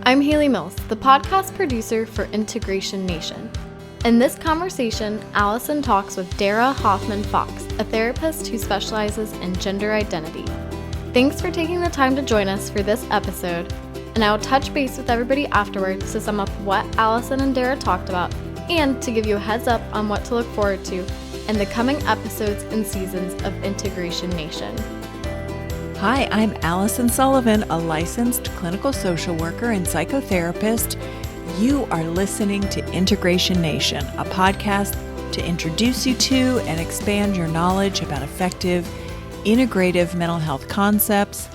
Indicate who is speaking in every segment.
Speaker 1: I'm Haley Mills, the podcast producer for Integration Nation. In this conversation, Alison talks with Dara Hoffman-Fox, a therapist who specializes in gender identity. Thanks for taking the time to join us for this episode, and I will touch base with everybody afterwards to sum up what Alison and Dara talked about and to give you a heads up on what to look forward to in the coming episodes and seasons of Integration Nation.
Speaker 2: Hi, I'm Alison Sullivan, a licensed clinical social worker and psychotherapist. You are listening to Integration Nation, a podcast to introduce you to and expand your knowledge about effective, integrative mental health concepts,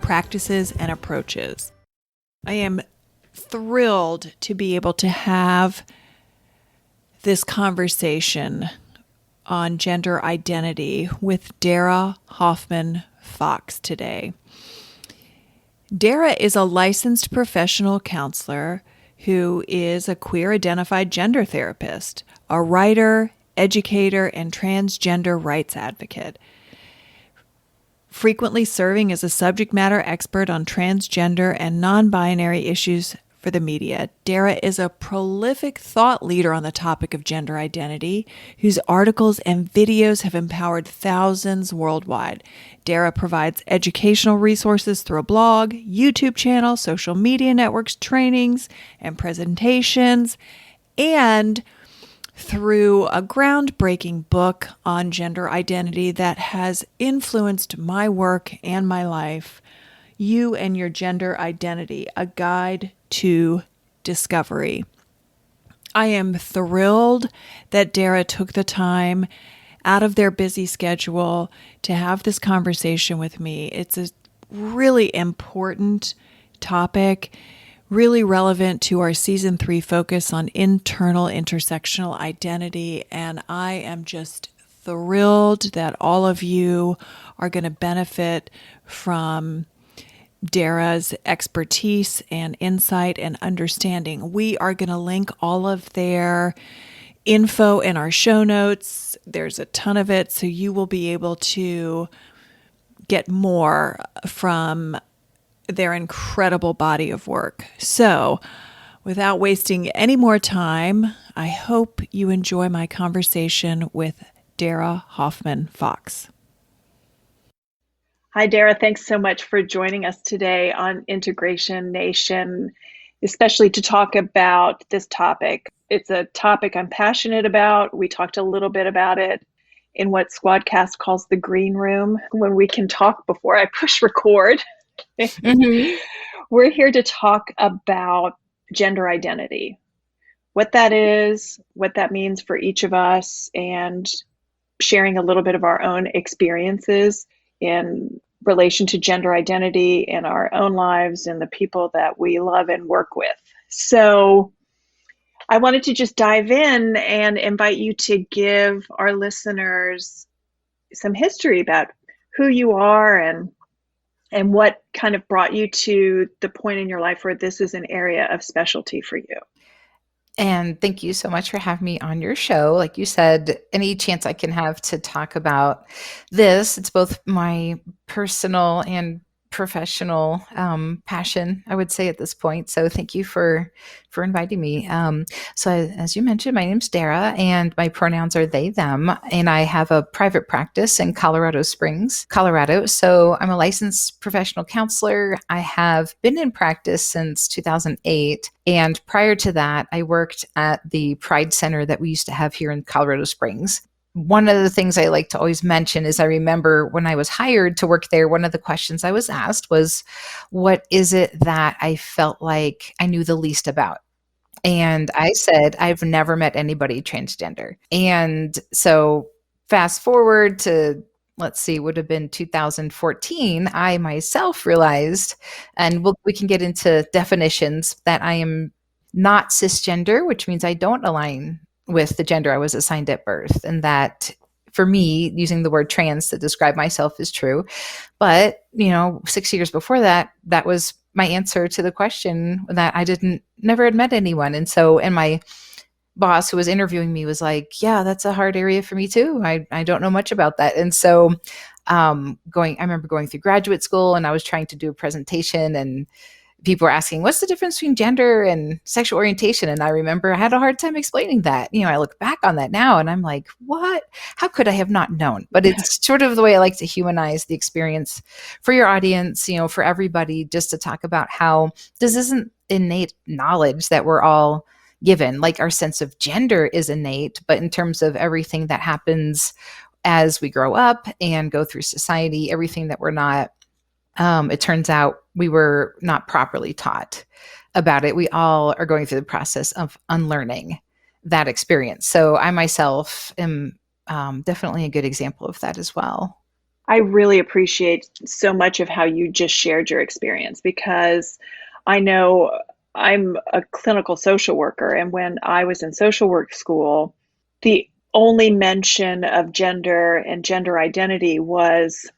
Speaker 2: practices, and approaches. I am thrilled to be able to have this conversation on gender identity with Dara Hoffman-Fox today. Dara is a licensed professional counselor who is a queer-identified gender therapist, a writer, educator, and transgender rights advocate. Frequently serving as a subject matter expert on transgender and non-binary issues for the media, Dara is a prolific thought leader on the topic of gender identity, whose articles and videos have empowered thousands worldwide. Dara provides educational resources through a blog, YouTube channel, social media networks, trainings, and presentations, and through a groundbreaking book on gender identity that has influenced my work and my life, You and Your Gender Identity, A Guide to Discovery. I am thrilled that Dara took the time out of their busy schedule to have this conversation with me. It's a really important topic, really relevant to our season 3 focus on internal intersectional identity. And I am just thrilled that all of you are going to benefit from Dara's expertise and insight and understanding. We are going to link all of their info in our show notes. There's a ton of it, so you will be able to get more from their incredible body of work. So, without wasting any more time, I hope you enjoy my conversation with Dara Hoffman-Fox.
Speaker 3: Hi, Dara. Thanks so much for joining us today on Integration Nation, especially to talk about this topic. It's a topic I'm passionate about. We talked a little bit about it in what Squadcast calls the green room, when we can talk before I push record. Mm-hmm. We're here to talk about gender identity, what that is, what that means for each of us, and sharing a little bit of our own experiences in relation to gender identity in our own lives and the people that we love and work with. So I wanted to just dive in and invite you to give our listeners some history about who you are and what kind of brought you to the point in your life where this is an area of specialty for you.
Speaker 4: And thank you so much for having me on your show. Like you said, any chance I can have to talk about this, it's both my personal and professional passion, I would say at this point. So thank you for inviting me. So as you mentioned, my name's Dara and my pronouns are they, them, and I have a private practice in Colorado Springs, Colorado. So I'm a licensed professional counselor. I have been in practice since 2008. And prior to that, I worked at the Pride Center that we used to have here in Colorado Springs. One of the things I like to always mention is I remember when I was hired to work there, one of the questions I was asked was, what is it that I felt like I knew the least about? And I said, I've never met anybody transgender. And so fast forward to, let's see, would have been 2014, I myself realized, and we can get into definitions, that I am not cisgender, which means I don't align with the gender I was assigned at birth. And that for me, using the word trans to describe myself is true. But, 6 years before that, that was my answer to the question that I never had met anyone. And so, and my boss who was interviewing me was like, yeah, that's a hard area for me too. I don't know much about that. And so I remember going through graduate school and I was trying to do a presentation and people were asking, what's the difference between gender and sexual orientation? And I remember I had a hard time explaining that. I look back on that now and I'm like, what? How could I have not known? But it's sort of the way I like to humanize the experience for your audience, for everybody, just to talk about how this isn't innate knowledge that we're all given. Like our sense of gender is innate, but in terms of everything that happens as we grow up and go through society, everything that we're not, it turns out we were not properly taught about it. We all are going through the process of unlearning that experience. So I myself am definitely a good example of that as well.
Speaker 3: I really appreciate so much of how you just shared your experience, because I know I'm a clinical social worker. And when I was in social work school, the only mention of gender and gender identity was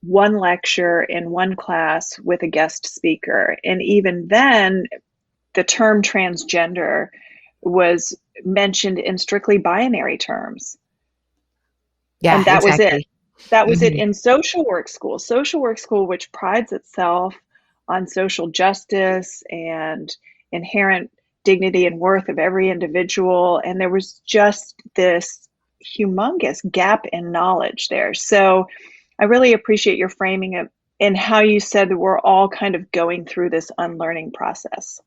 Speaker 3: one lecture in one class with a guest speaker. And even then, the term transgender was mentioned in strictly binary terms.
Speaker 4: Yeah,
Speaker 3: and that
Speaker 4: exactly.
Speaker 3: was it. That was it in social work school. Social work school, which prides itself on social justice and inherent dignity and worth of every individual. And there was just this humongous gap in knowledge there. So I really appreciate your framing it and how you said that we're all kind of going through this unlearning process.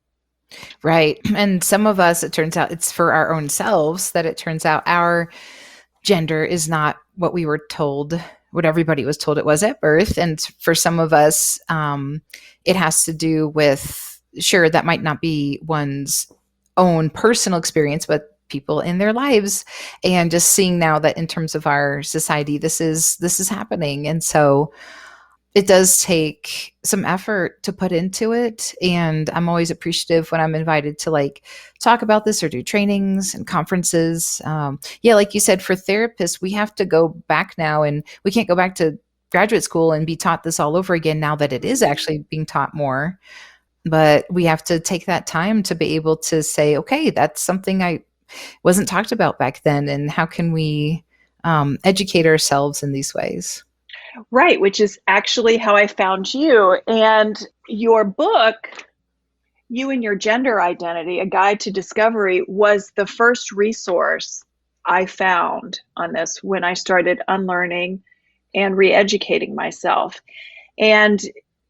Speaker 4: Right. And some of us, it turns out it's for our own selves that it turns out our gender is not what we were told, what everybody was told it was at birth. And for some of us, it has to do with, sure, that might not be one's own personal experience, but people in their lives, and just seeing now that in terms of our society, this is happening. And so it does take some effort to put into it. And I'm always appreciative when I'm invited to talk about this or do trainings and conferences. Like you said, for therapists, we have to go back now, and we can't go back to graduate school and be taught this all over again now that it is actually being taught more. But we have to take that time to be able to say, okay, that's something I wasn't talked about back then. And how can we educate ourselves in these ways?
Speaker 3: Right, which is actually how I found you. And your book, You and Your Gender Identity, A Guide to Discovery, was the first resource I found on this when I started unlearning and re-educating myself. And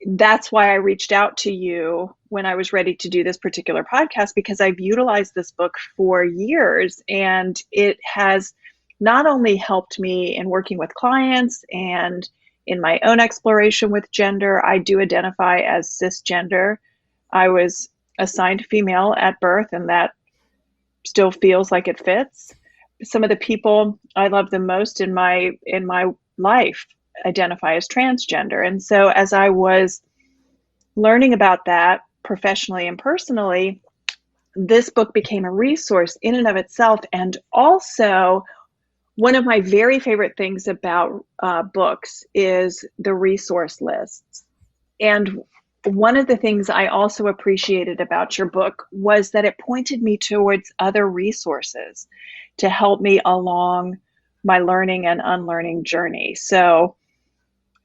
Speaker 3: that's why I reached out to you when I was ready to do this particular podcast, because I've utilized this book for years, and it has not only helped me in working with clients and in my own exploration with gender. I do identify as cisgender. I was assigned female at birth, and that still feels like it fits. Some of the people I love the most in my life identify as transgender. And so as I was learning about that professionally and personally, this book became a resource in and of itself. And also, one of my very favorite things about books is the resource lists. And one of the things I also appreciated about your book was that it pointed me towards other resources to help me along my learning and unlearning journey. So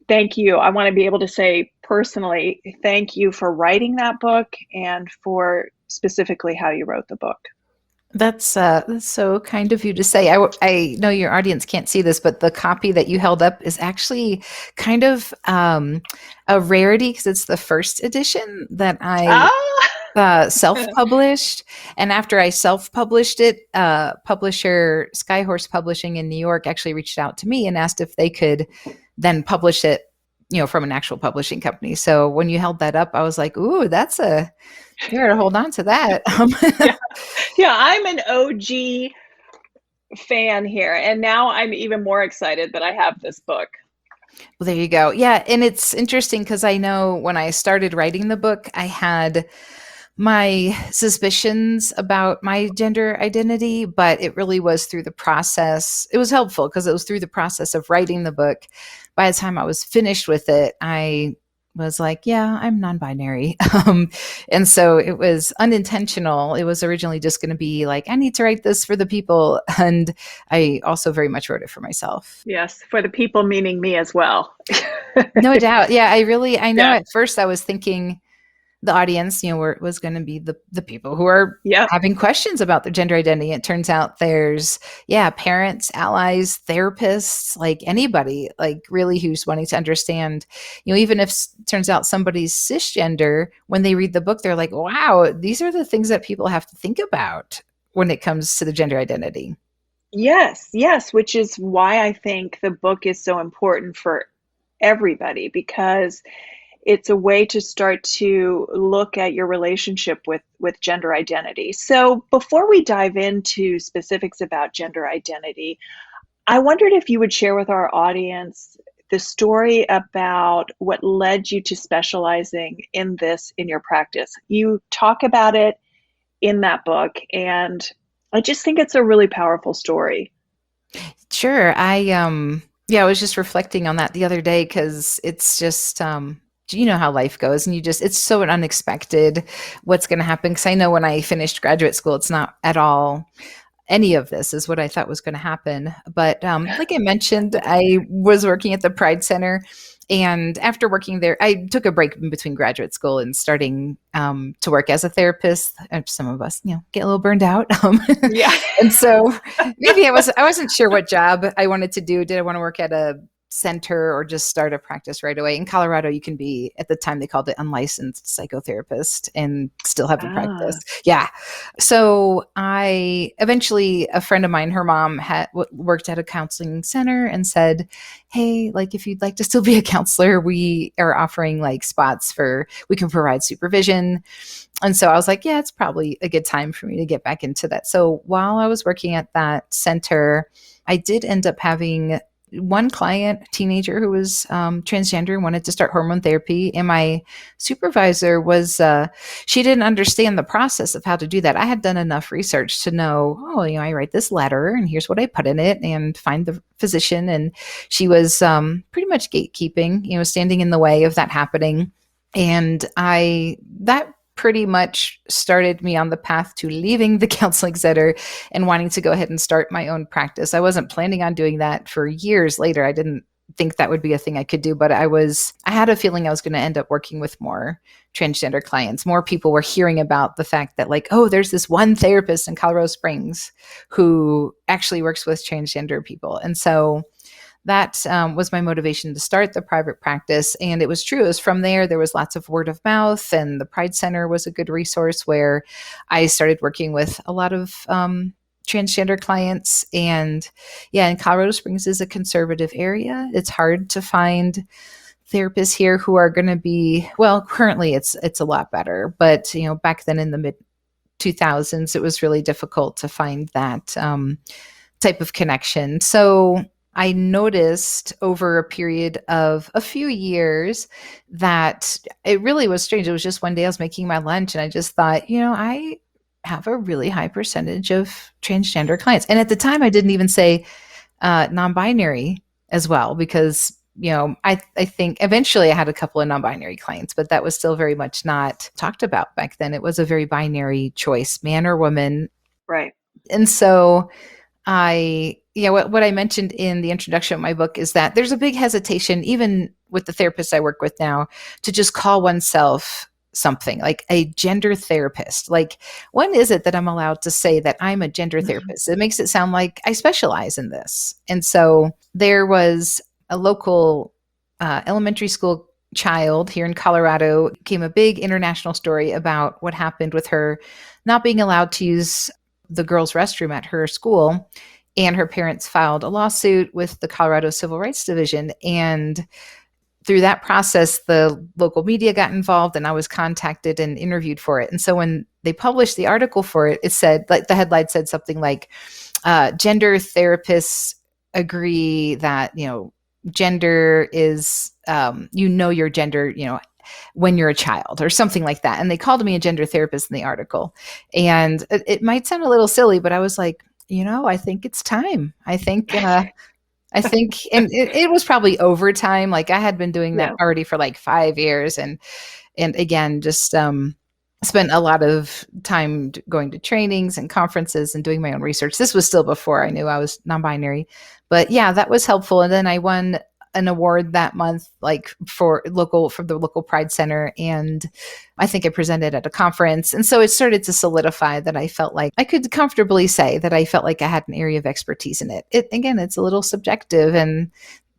Speaker 3: thank you. I want to be able to say personally, thank you for writing that book and for specifically how you wrote the book.
Speaker 4: That's so kind of you to say. I know your audience can't see this, but the copy that you held up is actually kind of a rarity because it's the first edition that I self-published. And after I self-published it, publisher Skyhorse Publishing in New York actually reached out to me and asked if they could then publish it, from an actual publishing company. So when you held that up, I was like, ooh, that's you gotta hold on to that.
Speaker 3: Yeah, I'm an OG fan here. And now I'm even more excited that I have this book.
Speaker 4: Well, there you go. Yeah. And it's interesting because I know when I started writing the book, I had my suspicions about my gender identity, but it really was through the process. It was helpful because it was through the process of writing the book. By the time I was finished with it, I was like, yeah, I'm non-binary. And so it was unintentional. It was originally just going to be like, I need to write this for the people. And I also very much wrote it for myself.
Speaker 3: Yes, for the people, meaning me as well.
Speaker 4: No doubt. Yeah, I know at first I was thinking the audience, was going to be the people who are having questions about their gender identity. It turns out there's, parents, allies, therapists, like anybody, like really who's wanting to understand, even if it turns out somebody's cisgender, when they read the book, they're like, wow, these are the things that people have to think about when it comes to the gender identity.
Speaker 3: Yes, which is why I think the book is so important for everybody, because it's a way to start to look at your relationship with gender identity. So before we dive into specifics about gender identity, I wondered if you would share with our audience the story about what led you to specializing in this in your practice. You talk about it in that book, and I just think it's a really powerful story.
Speaker 4: Sure. I was just reflecting on that the other day, because it's just you know how life goes, and it's so unexpected what's going to happen. Because I know when I finished graduate school, it's not at all any of this is what I thought was going to happen. But like I mentioned, I was working at the Pride Center. And after working there, I took a break in between graduate school and starting to work as a therapist. Some of us, get a little burned out. And so maybe I wasn't sure what job I wanted to do. Did I want to work at a center or just start a practice right away? In Colorado, you can be, at the time they called it unlicensed psychotherapist, and still have a practice. Yeah. So I eventually, a friend of mine, her mom had worked at a counseling center and said, hey, like if you'd like to still be a counselor, we are offering like spots we can provide supervision. And so I was like, yeah, it's probably a good time for me to get back into that. So while I was working at that center, I did end up having one client, a teenager who was transgender and wanted to start hormone therapy. And my supervisor was, she didn't understand the process of how to do that. I had done enough research to know, I write this letter and here's what I put in it, and find the physician. And she was pretty much gatekeeping, standing in the way of that happening. And that pretty much started me on the path to leaving the counseling center and wanting to go ahead and start my own practice. I wasn't planning on doing that for years later. I didn't think that would be a thing I could do, but I had a feeling I was going to end up working with more transgender clients. More people were hearing about the fact that there's this one therapist in Colorado Springs who actually works with transgender people. And so that was my motivation to start the private practice. And it was true. It was from there was lots of word of mouth, and the Pride Center was a good resource where I started working with a lot of transgender clients. And and Colorado Springs is a conservative area. It's hard to find therapists here who are going to be, currently it's a lot better. But, back then in the mid 2000s, it was really difficult to find that type of connection. So I noticed over a period of a few years that it really was strange. It was just one day I was making my lunch and I just thought, I have a really high percentage of transgender clients. And at the time I didn't even say non-binary as well, because, I think eventually I had a couple of non-binary clients, but that was still very much not talked about back then. It was a very binary choice, man or woman.
Speaker 3: Right.
Speaker 4: And so what I mentioned in the introduction of my book is that there's a big hesitation, even with the therapists I work with now, to just call oneself something like a gender therapist. Like, when is it that I'm allowed to say that I'm a gender therapist? It makes it sound like I specialize in this. And so there was a local elementary school child here in Colorado, came a big international story about what happened with her not being allowed to use the girls' restroom at her school. And her parents filed a lawsuit with the Colorado Civil Rights Division. And through that process, the local media got involved, and I was contacted and interviewed for it. And so when they published the article for it, it said, like, the headline said something like, gender therapists agree that, gender is, your gender, when you're a child, or something like that. And they called me a gender therapist in the article. And it might sound a little silly, but I was like, I think it's time. I think, and it was probably overtime. Like, I had been doing that already for like 5 years. And again, just, spent a lot of time going to trainings and conferences and doing my own research. This was still before I knew I was non-binary, but yeah, that was helpful. And then I won an award that month, like for the local Pride Center. And I think I presented at a conference. And so it started to solidify that I felt like I could comfortably say that I felt like I had an area of expertise in it. Again, it's a little subjective, and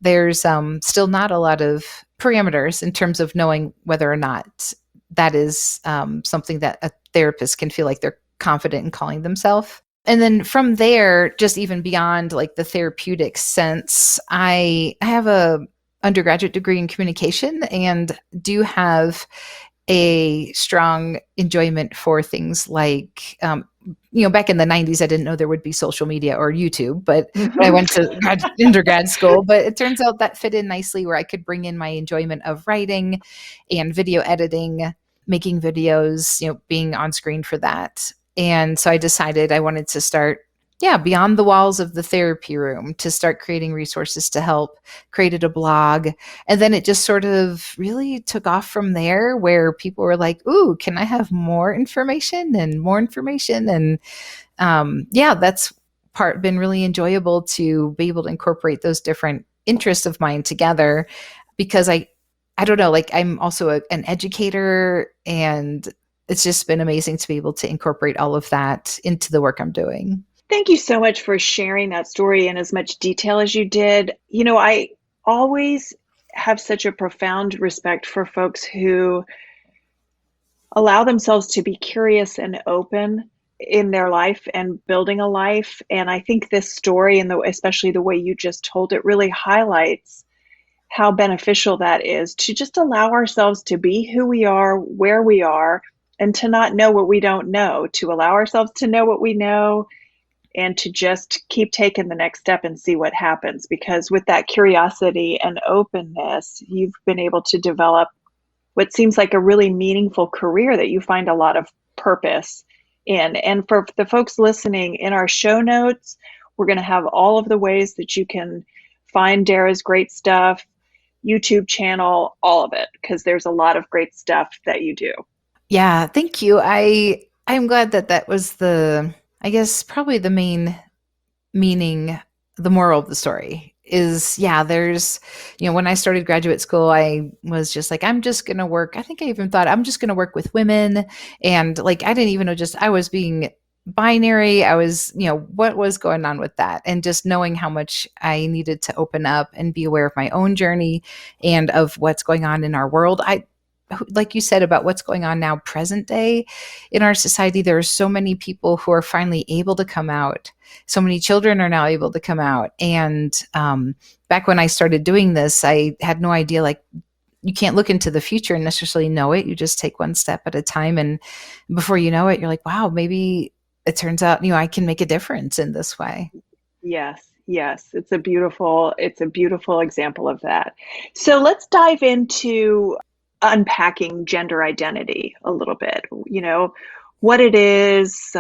Speaker 4: there's still not a lot of parameters in terms of knowing whether or not that is something that a therapist can feel like they're confident in calling themselves. And then from there, just even beyond like the therapeutic sense, I have a undergraduate degree in communication and do have a strong enjoyment for things like, back in the 90s, I didn't know there would be social media or YouTube, but I went to undergrad school, but it turns out that fit in nicely where I could bring in my enjoyment of writing and video editing, making videos, being on screen for that. And so I decided I wanted to start, beyond the walls of the therapy room, to start creating resources to help, created a blog. And then it just sort of really took off from there, where people were like, ooh, can I have more information and more information? And that's been really enjoyable to be able to incorporate those different interests of mine together, because I don't know, like I'm also an educator, and it's just been amazing to be able to incorporate all of that into the work I'm doing.
Speaker 3: Thank you so much for sharing that story in as much detail as you did. I always have such a profound respect for folks who allow themselves to be curious and open in their life and building a life. And I think this story, and especially the way you just told it, really highlights how beneficial that is, to just allow ourselves to be who we are, where we are, and to not know what we don't know, to allow ourselves to know what we know, and to just keep taking the next step and see what happens. Because with that curiosity and openness, you've been able to develop what seems like a really meaningful career that you find a lot of purpose in. And for the folks listening, in our show notes, we're going to have all of the ways that you can find Dara's great stuff, YouTube channel, all of it, because there's a lot of great stuff that you do.
Speaker 4: Yeah, thank you. I'm glad that was I guess probably the main meaning, the moral of the story is, there's, when I started graduate school, I was just like, I'm just going to work. I think I even thought I'm just going to work with women. And like, I didn't even know, I was being binary. I was, what was going on with that? And just knowing how much I needed to open up and be aware of my own journey and of what's going on in our world. Like you said about what's going on now, present day in our society, there are so many people who are finally able to come out. So many children are now able to come out. And back when I started doing this, I had no idea, like, you can't look into the future and necessarily know it. You just take one step at a time. And before you know it, you're like, wow, maybe it turns out, I can make a difference in this way.
Speaker 3: Yes. It's a beautiful example of that. So let's dive into unpacking gender identity a little bit, what it is,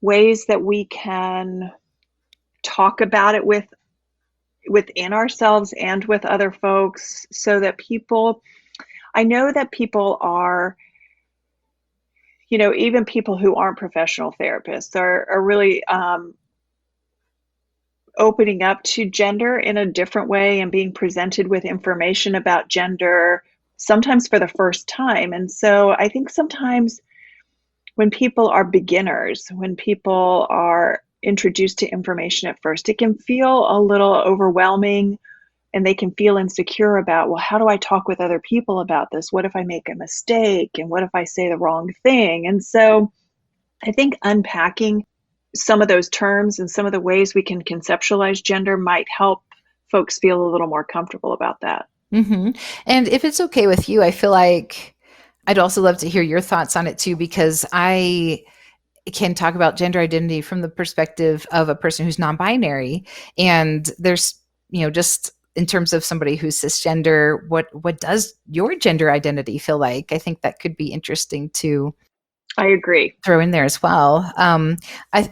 Speaker 3: ways that we can talk about it within ourselves and with other folks, so that I know that people are, even people who aren't professional therapists are really opening up to gender in a different way and being presented with information about gender, sometimes for the first time. And so I think sometimes when people are beginners, when people are introduced to information at first, it can feel a little overwhelming, and they can feel insecure about, well, how do I talk with other people about this? What if I make a mistake? And what if I say the wrong thing? And so I think unpacking some of those terms and some of the ways we can conceptualize gender might help folks feel a little more comfortable about that.
Speaker 4: Mm-hmm. And if it's okay with you, I feel like I'd also love to hear your thoughts on it too, because I can talk about gender identity from the perspective of a person who's non-binary. And there's, just in terms of somebody who's cisgender, what does your gender identity feel like? I think that could be interesting to
Speaker 3: I agree.
Speaker 4: Throw in there as well.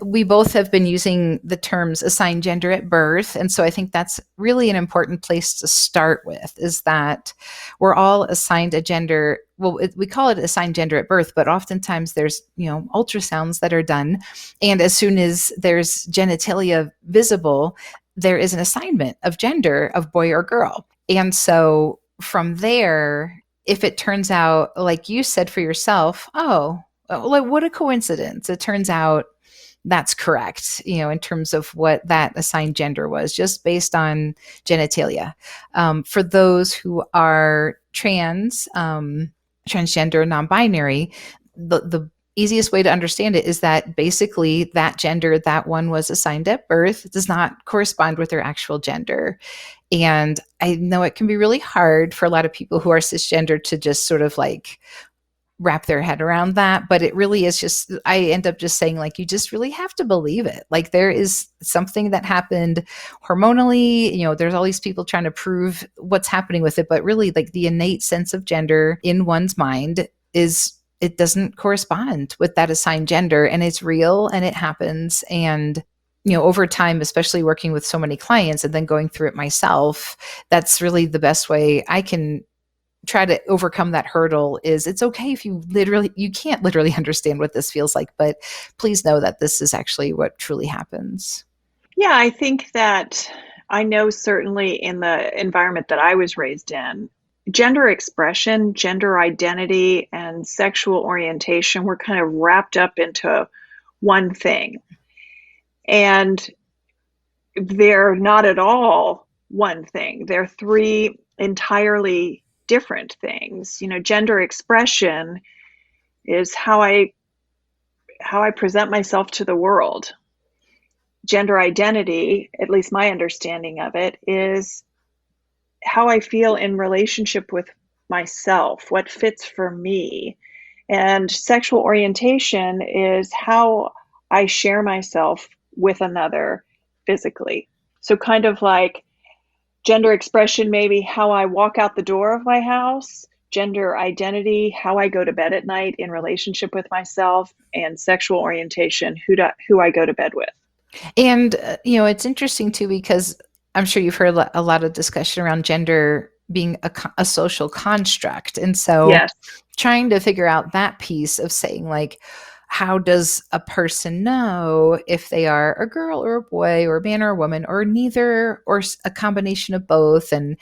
Speaker 4: We both have been using the terms assigned gender at birth. And so I think that's really an important place to start with, is that we're all assigned a gender. Well, we call it assigned gender at birth, but oftentimes there's, ultrasounds that are done. And as soon as there's genitalia visible, there is an assignment of gender of boy or girl. And so from there, if it turns out, like you said for yourself, oh, like what a coincidence. It turns out that's correct, in terms of what that assigned gender was, just based on genitalia. For those who are transgender, non-binary, the easiest way to understand it is that basically that gender that one was assigned at birth does not correspond with their actual gender. And I know it can be really hard for a lot of people who are cisgender to just sort of like wrap their head around that, but it really is just, I end up just saying, like, you just really have to believe it. Like, there is something that happened hormonally, there's all these people trying to prove what's happening with it, but really, like, the innate sense of gender in one's mind it doesn't correspond with that assigned gender, and it's real and it happens. And over time, especially working with so many clients and then going through it myself, that's really the best way I can try to overcome that hurdle. Is it's okay if you can't literally understand what this feels like, but please know that this is actually what truly happens.
Speaker 3: Yeah, I think that I know certainly in the environment that I was raised in, gender expression, gender identity, and sexual orientation were kind of wrapped up into one thing. And they're not at all one thing. They're three entirely different things. Gender expression is how I present myself to the world. Gender identity, at least my understanding of it, is how I feel in relationship with myself, what fits for me. And sexual orientation is how I share myself with another physically. So kind of like gender expression, maybe how I walk out the door of my house, gender identity, how I go to bed at night in relationship with myself, and sexual orientation, who I go to bed with.
Speaker 4: And, it's interesting too, because I'm sure you've heard a lot of discussion around gender being a social construct. And so
Speaker 3: yes,
Speaker 4: trying to figure out that piece of saying, like, how does a person know if they are a girl or a boy or a man or a woman or neither or a combination of both? And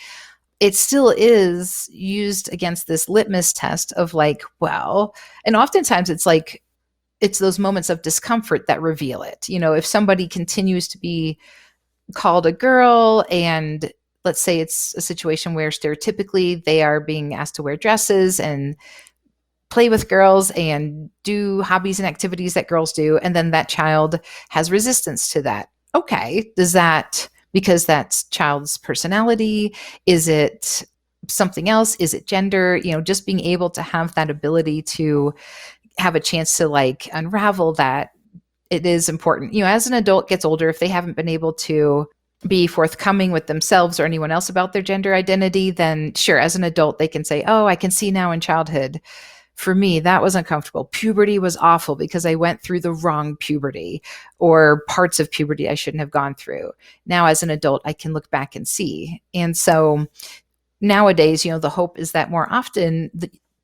Speaker 4: it still is used against this litmus test of like, well, and oftentimes it's like, it's those moments of discomfort that reveal it. If somebody continues to be called a girl, and let's say it's a situation where stereotypically they are being asked to wear dresses and play with girls and do hobbies and activities that girls do, and then that child has resistance to that. Okay, does that, because that's child's personality? Is it something else? Is it gender? Just being able to have that ability to have a chance to like unravel that, it is important. As an adult gets older, if they haven't been able to be forthcoming with themselves or anyone else about their gender identity, then sure, as an adult, they can say, oh, I can see now in childhood, for me, that was uncomfortable. Puberty was awful because I went through the wrong puberty, or parts of puberty I shouldn't have gone through. Now, as an adult, I can look back and see. And so nowadays, the hope is that more often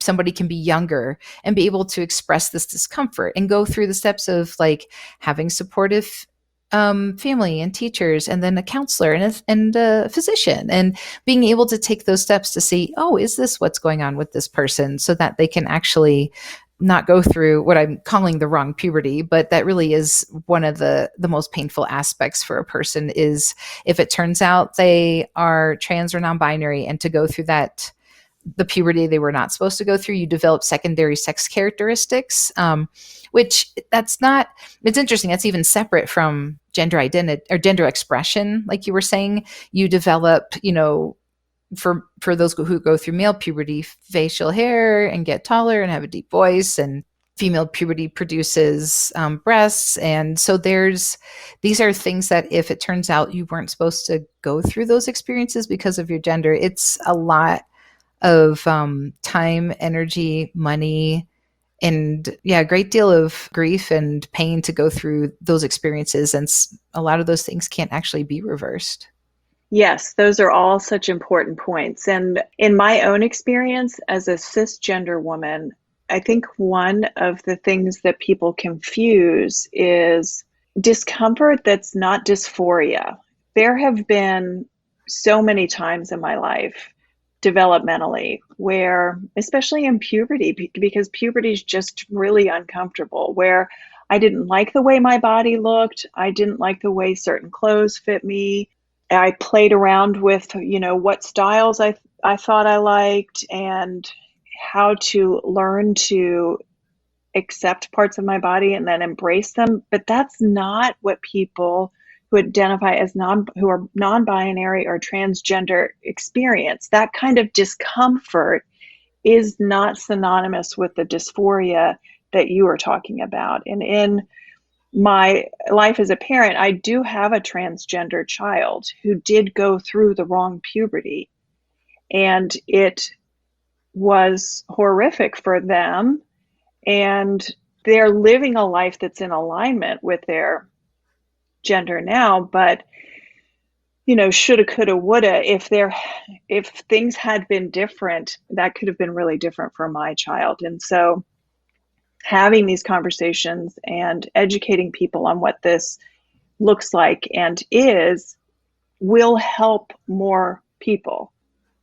Speaker 4: somebody can be younger and be able to express this discomfort and go through the steps of like having supportive family and teachers, and then a counselor and a physician, and being able to take those steps to see, oh, is this what's going on with this person, so that they can actually not go through what I'm calling the wrong puberty, but that really is one of the most painful aspects for a person, is if it turns out they are trans or non-binary, and to go through that, the puberty they were not supposed to go through, you develop secondary sex characteristics, which it's interesting. That's even separate from gender identity or gender expression. Like you were saying, you develop, for those who go through male puberty, facial hair and get taller and have a deep voice, and female puberty produces breasts. And so these are things that if it turns out you weren't supposed to go through those experiences because of your gender, it's a lot of time, energy, money, and a great deal of grief and pain to go through those experiences. And a lot of those things can't actually be reversed.
Speaker 3: Yes, those are all such important points. And in my own experience as a cisgender woman, I think one of the things that people confuse is discomfort that's not dysphoria. there have been so many times in my life developmentally where, especially in puberty, because puberty is just really uncomfortable, where I didn't like the way my body looked. I didn't like the way certain clothes fit me. I played around with, what styles I thought I liked and how to learn to accept parts of my body and then embrace them. But that's not what people who identify as who are non-binary or transgender experience. That kind of discomfort is not synonymous with the dysphoria that you are talking about. And in my life as a parent, I do have a transgender child who did go through the wrong puberty, and it was horrific for them. And they're living a life that's in alignment with their gender now, but shoulda, coulda, woulda. If things had been different, that could have been really different for my child. And so having these conversations and educating people on what this looks like and is will help more people.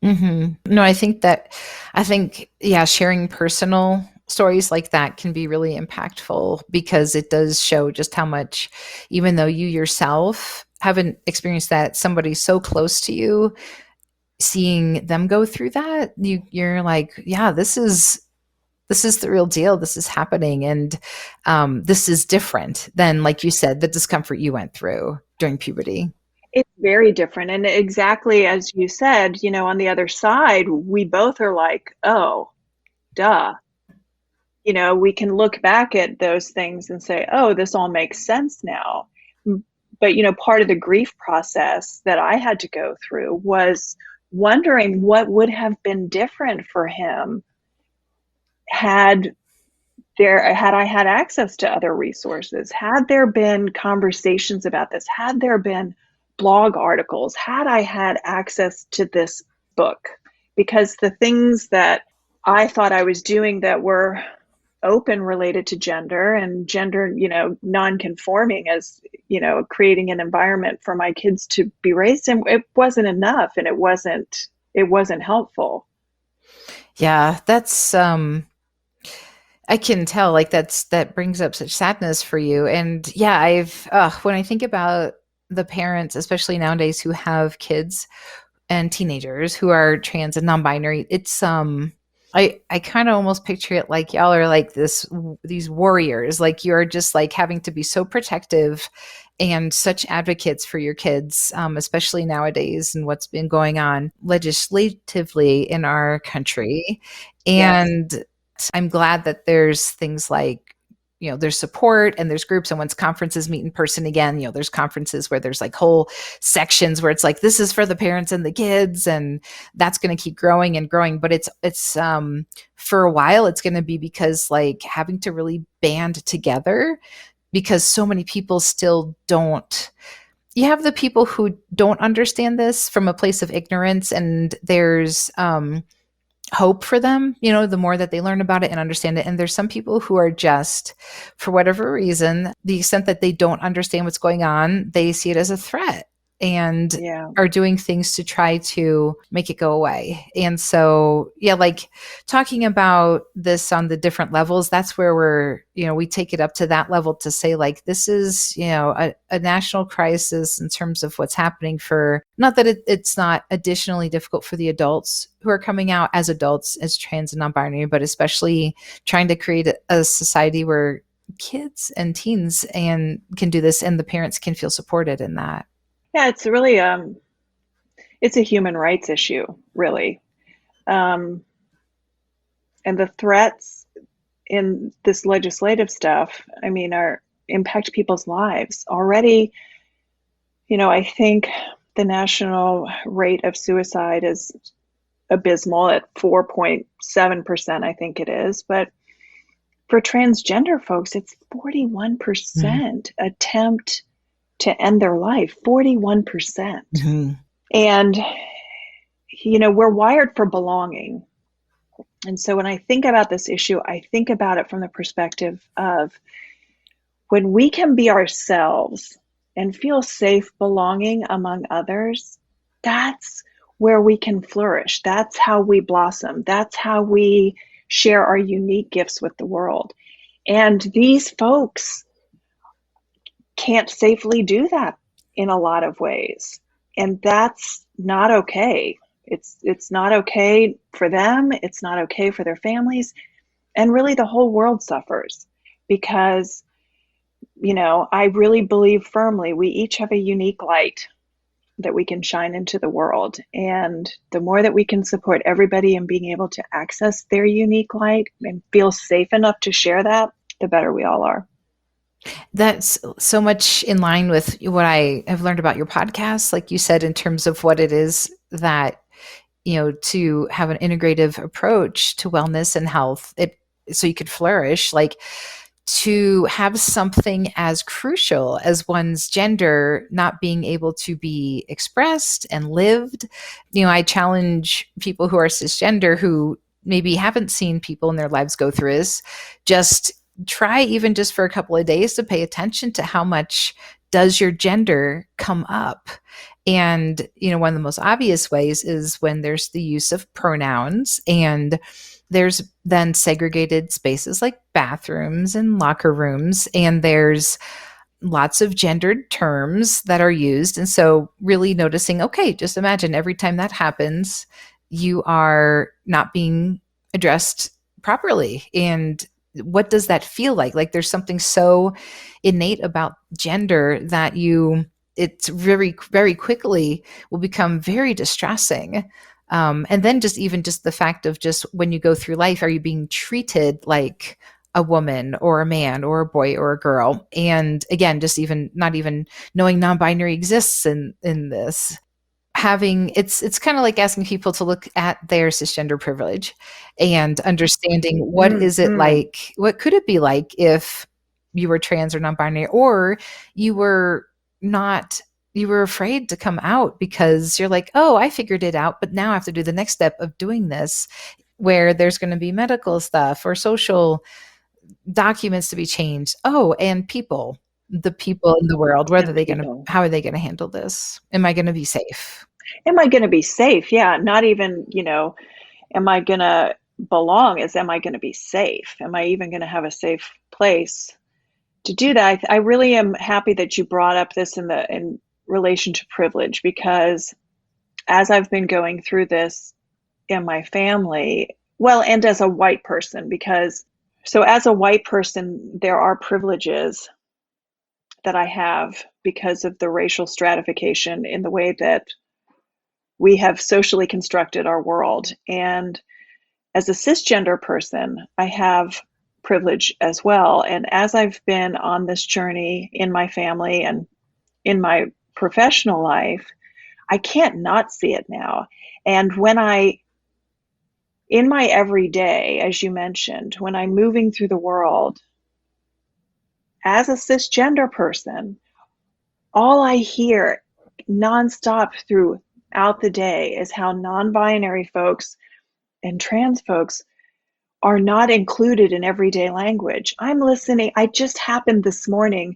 Speaker 4: No, I think, yeah, sharing personal stories like that can be really impactful, because it does show just how much, even though you yourself haven't experienced that, somebody so close to you, seeing them go through that, you're like, yeah, this is the real deal. This is happening. And this is different than, like you said, the discomfort you went through during puberty.
Speaker 3: It's very different. And exactly as you said, on the other side, we both are like, oh, duh. We can look back at those things and say, oh, this all makes sense now. But, part of the grief process that I had to go through was wondering what would have been different for him had I had access to other resources, had there been conversations about this, had there been blog articles, had I had access to this book. Because the things that I thought I was doing that were open related to gender and gender, non-conforming, as, creating an environment for my kids to be raised in, it wasn't enough, and it wasn't helpful.
Speaker 4: Yeah, that's I can tell, like, that brings up such sadness for you. And yeah, when I think about the parents, especially nowadays, who have kids and teenagers who are trans and non-binary, it's I kind of almost picture it like y'all are like these warriors, like you're just like having to be so protective and such advocates for your kids, especially nowadays and what's been going on legislatively in our country. And yes, I'm glad that there's things like, there's support and there's groups. And once conferences meet in person again, there's conferences where there's like whole sections where it's like, this is for the parents and the kids, and that's going to keep growing and growing. But it's for a while, it's going to be because, like, having to really band together, because so many people still don't. You have the people who don't understand this from a place of ignorance, and there's hope for them, the more that they learn about it and understand it. And there's some people who are just, for whatever reason, the extent that they don't understand what's going on, they see it as a threat and are doing things to try to make it go away. And so, yeah, like talking about this on the different levels, that's where we take it up to that level to say, like, this is, a national crisis in terms of what's happening, for not that it's not additionally difficult for the adults who are coming out as adults as trans and non-binary, but especially trying to create a society where kids and teens can do this, and the parents can feel supported in that.
Speaker 3: Yeah, it's really it's a human rights issue, really. And the threats in this legislative stuff, impact people's lives already. I think the national rate of suicide is abysmal at 4.7%, I think it is. But for transgender folks, it's 41% attempt to end their life, 41%.
Speaker 4: Mm-hmm.
Speaker 3: And, we're wired for belonging. And so when I think about this issue, I think about it from the perspective of when we can be ourselves and feel safe belonging among others, that's where we can flourish. That's how we blossom. That's how we share our unique gifts with the world. And these folks can't safely do that in a lot of ways. And that's not okay. It's not okay for them. It's not okay for their families. And really the whole world suffers because, I really believe firmly we each have a unique light that we can shine into the world. And the more that we can support everybody in being able to access their unique light and feel safe enough to share that, the better we all are.
Speaker 4: That's so much in line with what I have learned about your podcast, like you said, in terms of what it is that, to have an integrative approach to wellness and health, so you could flourish, like to have something as crucial as one's gender not being able to be expressed and lived. I challenge people who are cisgender who maybe haven't seen people in their lives go through this, just try even just for a couple of days to pay attention to how much does your gender come up. And, one of the most obvious ways is when there's the use of pronouns, and there's then segregated spaces like bathrooms and locker rooms, and there's lots of gendered terms that are used. And so really noticing, okay, just imagine every time that happens, you are not being addressed properly. And what does that feel like? Like there's something so innate about gender that it's very, very quickly will become very distressing. And then just the fact of just when you go through life, are you being treated like a woman or a man or a boy or a girl? And again, just even not even knowing non-binary exists in this. It's kind of like asking people to look at their cisgender privilege and understanding what is it like, what could it be like if you were trans or non-binary, or you were afraid to come out because you're like, oh, I figured it out, but now I have to do the next step of doing this, where there's going to be medical stuff or social documents to be changed. Oh, and the people in the world, how are they going to handle this? Am I going to be safe?
Speaker 3: Am I going to be safe? Yeah. Not even, am I going to belong? Am I going to be safe? Am I even going to have a safe place to do that? I really am happy that you brought up this in relation to privilege, because as I've been going through this in my family, and as a white person, so as a white person, there are privileges that I have because of the racial stratification in the way that we have socially constructed our world. And as a cisgender person, I have privilege as well. And as I've been on this journey in my family and in my professional life, I can't not see it now. And in my everyday, as you mentioned, when I'm moving through the world, as a cisgender person, all I hear nonstop throughout the day is how non-binary folks and trans folks are not included in everyday language. I just happened this morning,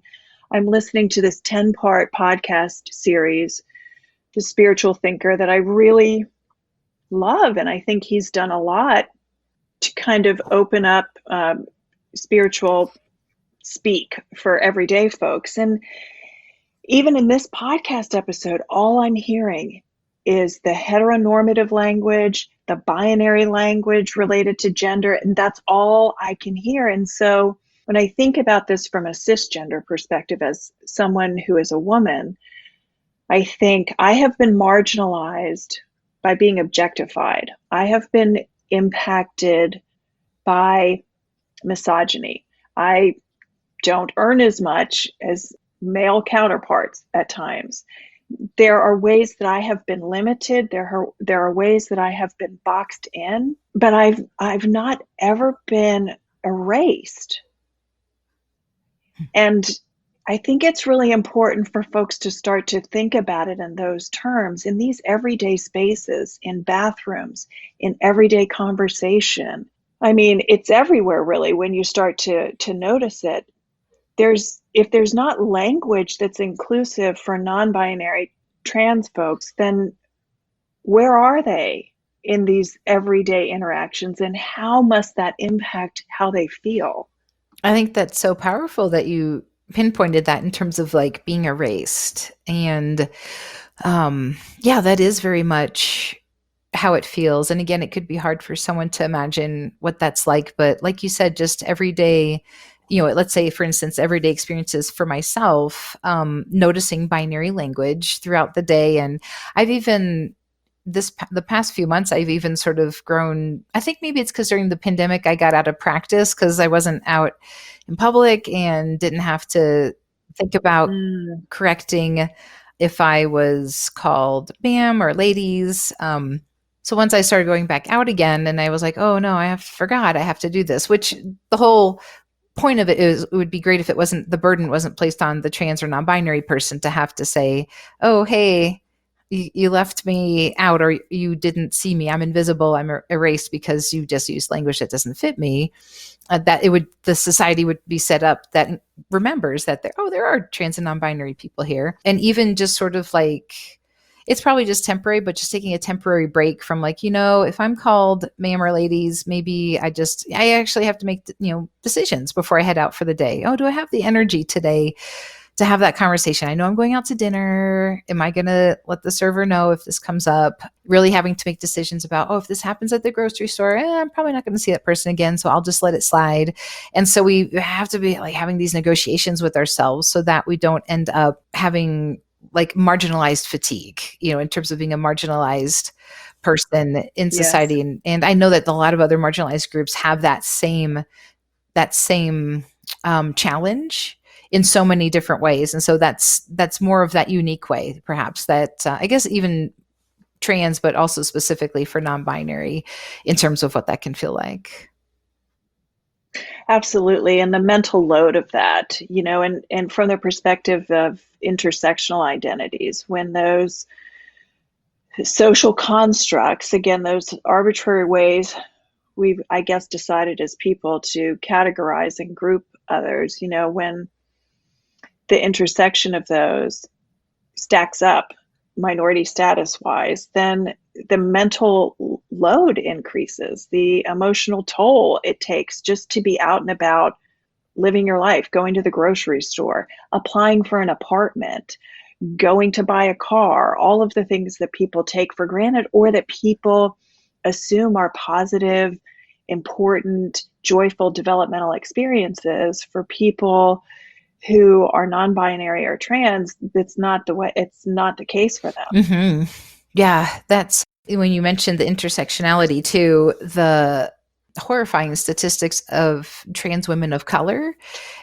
Speaker 3: I'm listening to this 10-part podcast series, The Spiritual Thinker, that I really love. And I think he's done a lot to kind of open up spiritual speak for everyday folks. And even in this podcast episode, all I'm hearing is the heteronormative language, the binary language related to gender, and that's all I can hear. And so when I think about this from a cisgender perspective, as someone who is a woman, I think I have been marginalized by being objectified. I have been impacted by misogyny. I don't earn as much as male counterparts at times. There are ways that I have been limited. There are ways that I have been boxed in, but I've not ever been erased. And I think it's really important for folks to start to think about it in those terms, in these everyday spaces, in bathrooms, in everyday conversation. I mean, it's everywhere really when you start to notice it. if there's not language that's inclusive for non-binary trans folks, then where are they in these everyday interactions, and how must that impact how they feel?
Speaker 4: I think that's so powerful that you pinpointed that in terms of like being erased. And yeah, that is very much how it feels. And again, it could be hard for someone to imagine what that's like. But like you said, just everyday, let's say, for instance, everyday experiences for myself, noticing binary language throughout the day. And I've even the past few months, I've even sort of grown. I think maybe it's because during the pandemic, I got out of practice because I wasn't out in public and didn't have to think about correcting if I was called ma'am or ladies. So once I started going back out again, and I was like, oh no, forgot I have to do this, which the whole point of it is, it would be great if the burden wasn't placed on the trans or non-binary person to have to say, oh, hey, you left me out, or you didn't see me. I'm invisible. I'm erased because you just used language that doesn't fit me. The society would be set up that remembers that there are trans and non-binary people here. And even just sort of like, it's probably just temporary, but just taking a temporary break from like, if I'm called ma'am or ladies, maybe I actually have to make, decisions before I head out for the day. Oh, do I have the energy today to have that conversation? I know I'm going out to dinner. Am I going to let the server know if this comes up? Really having to make decisions about, if this happens at the grocery store, I'm probably not going to see that person again, so I'll just let it slide. And so we have to be like having these negotiations with ourselves so that we don't end up having like marginalized fatigue, in terms of being a marginalized person in society.
Speaker 3: Yes.
Speaker 4: And I know that a lot of other marginalized groups have that same challenge in so many different ways. And so that's more of that unique way, perhaps, that I guess even trans, but also specifically for non-binary in terms of what that can feel like.
Speaker 3: Absolutely. And the mental load of that, and from the perspective of intersectional identities, when those social constructs, again, those arbitrary ways we've, I guess, decided as people to categorize and group others, when the intersection of those stacks up minority status wise, then the mental load increases, the emotional toll it takes just to be out and about, living your life, going to the grocery store, applying for an apartment, going to buy a car, all of the things that people take for granted or that people assume are positive, important, joyful developmental experiences. For people who are non-binary or trans, it's not the case for them.
Speaker 4: Mm-hmm. Yeah, that's when you mentioned the intersectionality too, the horrifying statistics of trans women of color,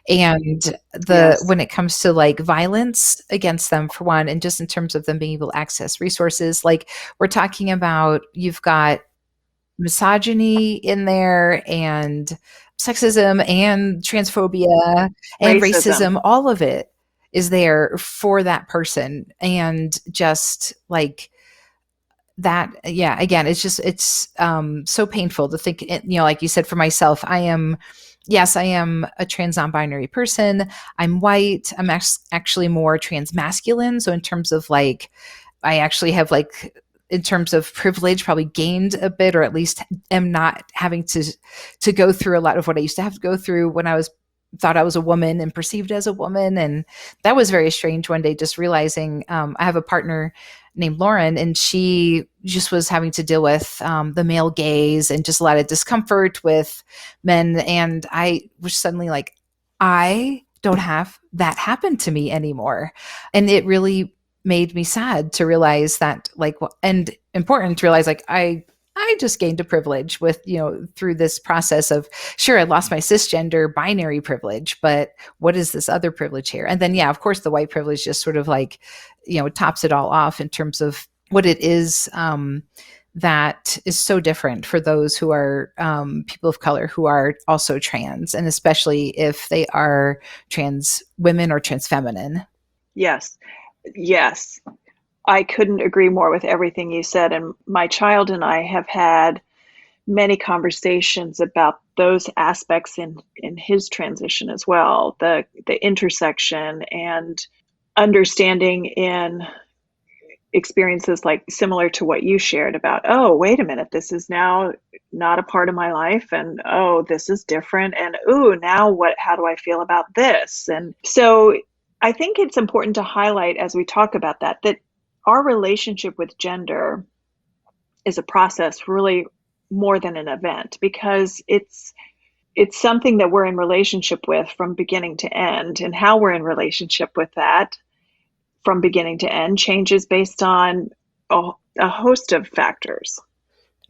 Speaker 4: and when it comes to like violence against them, for one, and just in terms of them being able to access resources, like we're talking about, you've got misogyny in there, and sexism and transphobia and racism, all of it is there for that person. And just like that, yeah, again, it's so painful to think, like you said, for myself, I am a trans non-binary person. I'm white. I'm actually more trans masculine. So in terms of like, I actually have like, in terms of privilege, probably gained a bit, or at least am not having to go through a lot of what I used to have to go through when I thought I was a woman and perceived as a woman. And that was very strange one day, just realizing I have a partner named Lauren, and she just was having to deal with the male gaze and just a lot of discomfort with men. And I was suddenly like, I don't have that happen to me anymore. And it really made me sad to realize that, like, and important to realize, like, I just gained a privilege with, through this process of, sure, I lost my cisgender binary privilege, but what is this other privilege here? And then, yeah, of course, the white privilege just sort of like, tops it all off in terms of what it is that is so different for those who are people of color who are also trans, and especially if they are trans women or trans feminine.
Speaker 3: Yes. I couldn't agree more with everything you said. And my child and I have had many conversations about those aspects in his transition as well, the intersection and understanding in experiences like similar to what you shared about, oh, wait a minute, this is now not a part of my life, and oh, this is different, and ooh, now what, how do I feel about this? And so I think it's important to highlight as we talk about that our relationship with gender is a process, really more than an event, because it's something that we're in relationship with from beginning to end, and how we're in relationship with that from beginning to end changes based on a host of factors.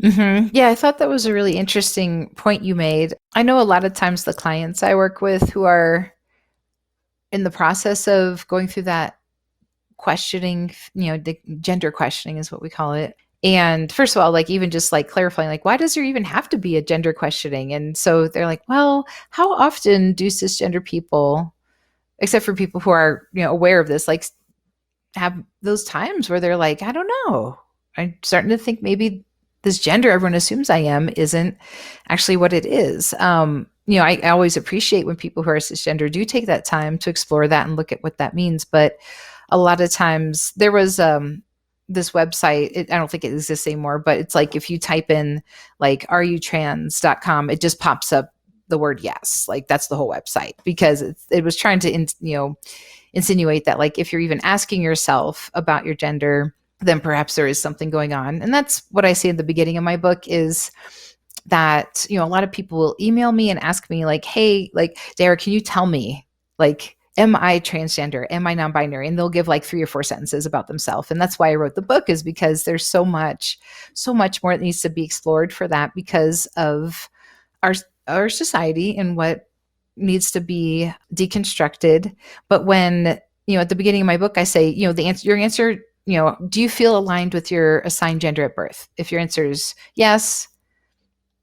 Speaker 4: Mm-hmm. Yeah, I thought that was a really interesting point you made. I know a lot of times the clients I work with who are in the process of going through that questioning, the gender questioning is what we call it. And first of all, like even just like clarifying, like, why does there even have to be a gender questioning? And so they're like, well, how often do cisgender people, except for people who are, aware of this, like have those times where they're like, I don't know. I'm starting to think maybe this gender everyone assumes I am isn't actually what it is. I always appreciate when people who are cisgender do take that time to explore that and look at what that means. But a lot of times there was this website, I don't think it exists anymore, but it's like if you type in like areyoutrans.com, it just pops up the word yes. Like that's the whole website, because it was trying to insinuate that like if you're even asking yourself about your gender, then perhaps there is something going on. And that's what I say in the beginning of my book is that, a lot of people will email me and ask me like, hey, like, Dara, can you tell me, like, am I transgender? Am I non-binary? And they'll give like 3 or 4 sentences about themselves. And that's why I wrote the book, is because there's so much more that needs to be explored for that, because of our society and what needs to be deconstructed. But when, at the beginning of my book, I say, your answer, do you feel aligned with your assigned gender at birth? If your answer is yes,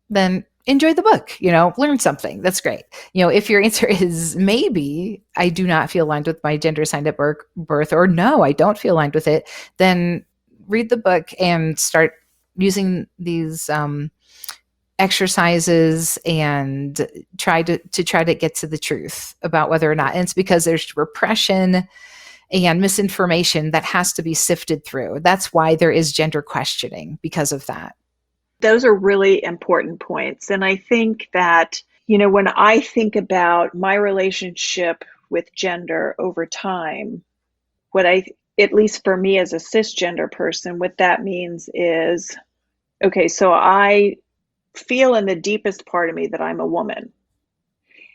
Speaker 4: then enjoy the book, learn something. That's great. If your answer is maybe I do not feel aligned with my gender assigned at birth, or no, I don't feel aligned with it, then read the book and start using these exercises and try to get to the truth about whether or not. And it's because there's repression and misinformation that has to be sifted through. That's why there is gender questioning, because of that.
Speaker 3: Those are really important points. And I think that, when I think about my relationship with gender over time, at least for me as a cisgender person, what that means is, okay, so I feel in the deepest part of me that I'm a woman.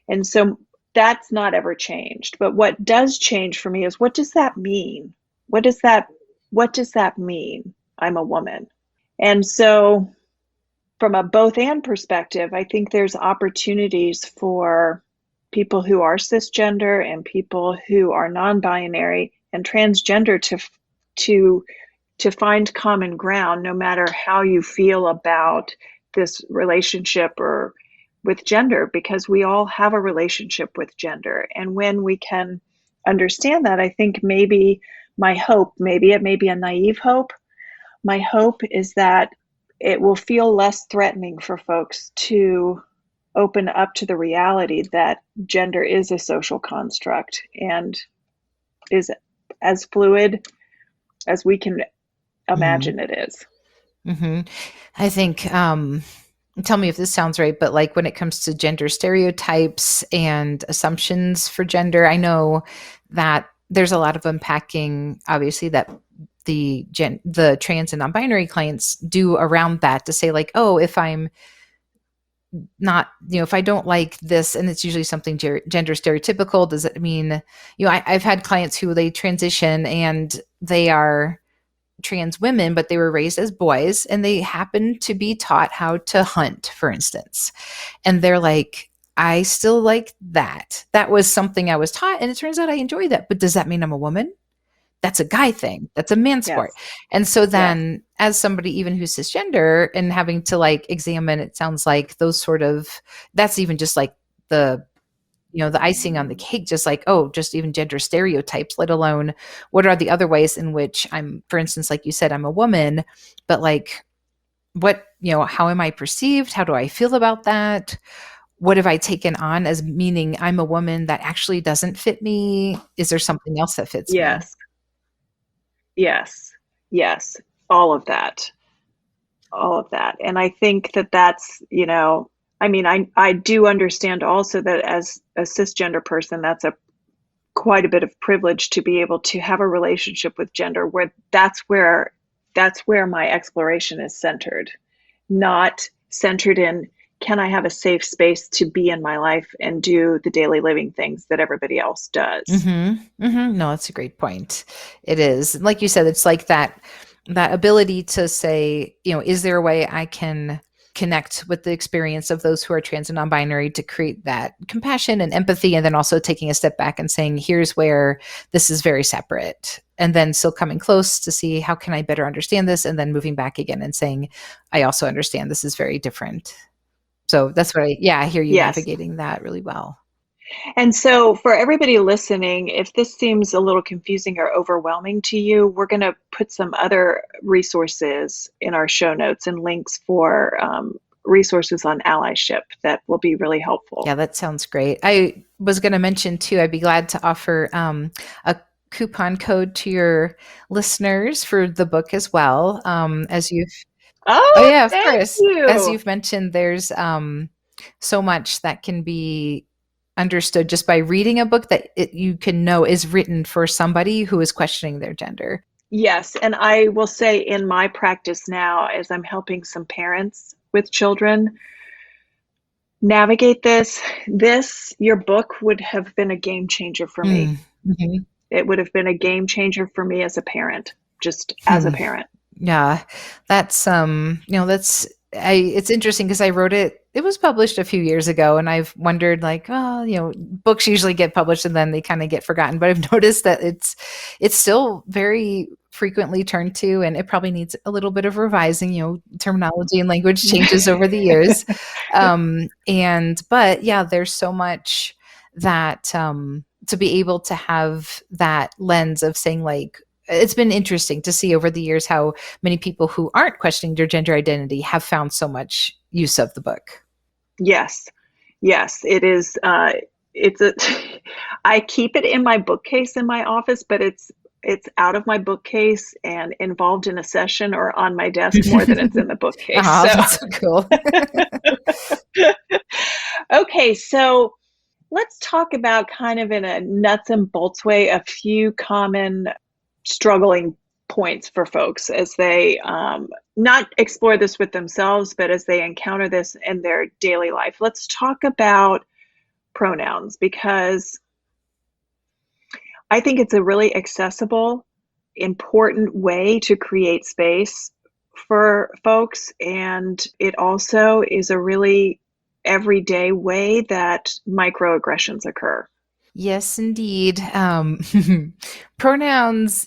Speaker 3: And so that's not ever changed. But what does change for me is, what does that mean? What does that mean? I'm a woman. And so from a both and perspective, I think there's opportunities for people who are cisgender and people who are non-binary and transgender to find common ground, no matter how you feel about this relationship or with gender, because we all have a relationship with gender. And when we can understand that, I think maybe my hope, maybe it may be a naive hope, my hope is that it will feel less threatening for folks to open up to the reality that gender is a social construct and is as fluid as we can imagine it is.
Speaker 4: Mm-hmm. I think, tell me if this sounds right, but like when it comes to gender stereotypes and assumptions for gender, I know that there's a lot of unpacking, obviously, that the trans and non-binary clients do around that, to say like, oh, if I'm not, if I don't like this, and it's usually something gender stereotypical, does it mean, I've had clients who they transition and they are trans women, but they were raised as boys and they happen to be taught how to hunt, for instance. And they're like, I still like that. That was something I was taught, and it turns out I enjoy that. But does that mean I'm a woman? That's a guy thing. That's a man sport. Yes. And so then as somebody even who's cisgender and having to like examine, it sounds like those sort of, that's even just like the icing on the cake, just like, oh, just even gender stereotypes, let alone what are the other ways in which I'm, for instance, like you said, I'm a woman, but like how am I perceived? How do I feel about that? What have I taken on as meaning I'm a woman that actually doesn't fit me? Is there something else that fits me?
Speaker 3: Yes. Yes. Yes. All of that. All of that. And I think that that's, I do understand also that as a cisgender person, that's quite a bit of privilege to be able to have a relationship with gender where that's where my exploration is centered, not centered in, can I have a safe space to be in my life and do the daily living things that everybody else does?
Speaker 4: No, that's a great point. It is. Like you said, it's like that ability to say, is there a way I can connect with the experience of those who are trans and non-binary to create that compassion and empathy, and then also taking a step back and saying, here's where this is very separate, and then still coming close to see how can I better understand this, and then moving back again and saying, I also understand this is very different. So that's what I hear you navigating that really well.
Speaker 3: And so for everybody listening, if this seems a little confusing or overwhelming to you, we're going to put some other resources in our show notes and links for resources on allyship that will be really helpful.
Speaker 4: Yeah, that sounds great. I was going to mention too, I'd be glad to offer a coupon code to your listeners for the book as well. As you've of course. As you've mentioned, there's so much that can be understood just by reading a book that you can know is written for somebody who is questioning their gender.
Speaker 3: Yes. And I will say in my practice now, as I'm helping some parents with children navigate this, your book would have been a game changer for me. Mm-hmm. It would have been a game changer for me as a parent, just as a parent.
Speaker 4: Yeah, that's it's interesting because I wrote it. It was published a few years ago, and I've wondered, books usually get published and then they kind of get forgotten. But I've noticed that it's still very frequently turned to, and it probably needs a little bit of revising. Terminology and language changes over the years, but there's so much that to be able to have that lens of saying it's been interesting to see over the years how many people who aren't questioning their gender identity have found so much use of the book.
Speaker 3: Yes, it is. I keep it in my bookcase in my office, but it's out of my bookcase and involved in a session or on my desk more than it's in the bookcase.
Speaker 4: That's so cool.
Speaker 3: Okay, so let's talk about kind of in a nuts and bolts way, a few common struggling points for folks as they not explore this with themselves, but as they encounter this in their daily life. Let's talk about pronouns, because I think it's a really accessible, important way to create space for folks. And it also is a really everyday way that microaggressions occur.
Speaker 4: Yes, indeed. Pronouns,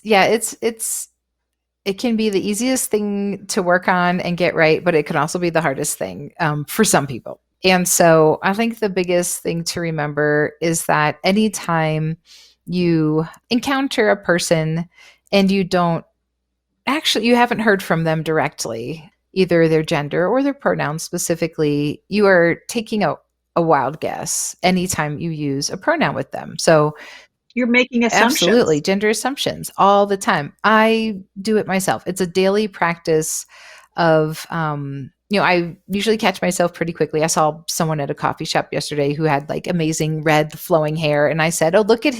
Speaker 4: it can be the easiest thing to work on and get right, but it can also be the hardest thing for some people. And so I think the biggest thing to remember is that anytime you encounter a person and you haven't heard from them directly, either their gender or their pronouns specifically, you are taking a wild guess anytime you use a pronoun with them. So
Speaker 3: you're making assumptions.
Speaker 4: Absolutely. Gender assumptions all the time. I do it myself. It's a daily practice of, I usually catch myself pretty quickly. I saw someone at a coffee shop yesterday who had amazing red flowing hair. And I said, oh, look at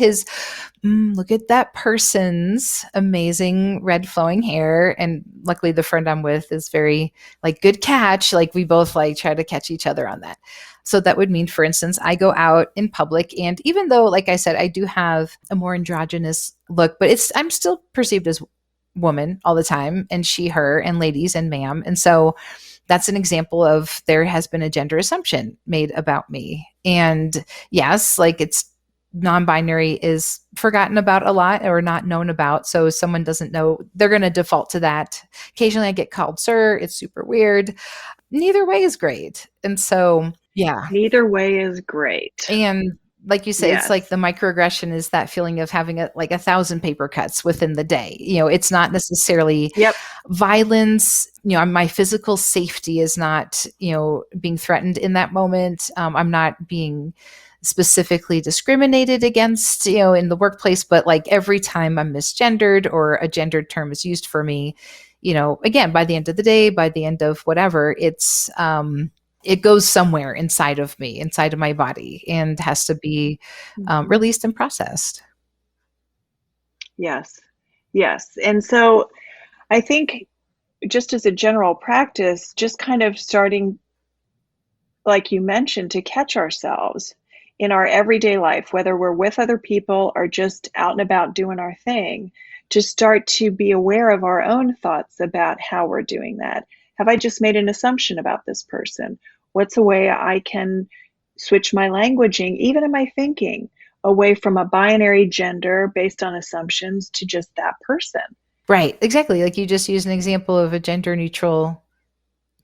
Speaker 4: that person's amazing red flowing hair. And luckily the friend I'm with is very good catch. We both try to catch each other on that. So that would mean, for instance, I go out in public, and even though, like I said, I do have a more androgynous look, but I'm still perceived as woman all the time, and she, her, and ladies, and ma'am. And so that's an example of there has been a gender assumption made about me. And yes, it's non-binary is forgotten about a lot or not known about. So someone doesn't know, they're going to default to that. Occasionally I get called sir. It's super weird. Neither way is great. And so,
Speaker 3: neither way is great.
Speaker 4: And like you say, it's like the microaggression is that feeling of having like 1,000 paper cuts within the day. It's not necessarily violence. My physical safety is not, being threatened in that moment. I'm not being specifically discriminated against, in the workplace, but like every time I'm misgendered or a gendered term is used for me, again, by the end of the day, by the end of whatever, it goes somewhere inside of me, inside of my body, and has to be released and processed.
Speaker 3: Yes. And so I think just as a general practice, just kind of starting, like you mentioned, to catch ourselves in our everyday life, whether we're with other people or just out and about doing our thing, to start to be aware of our own thoughts about how we're doing that. Have I just made an assumption about this person? What's a way I can switch my languaging, even in my thinking, away from a binary gender based on assumptions to just that person?
Speaker 4: Right, exactly. Like you just used an example of a gender neutral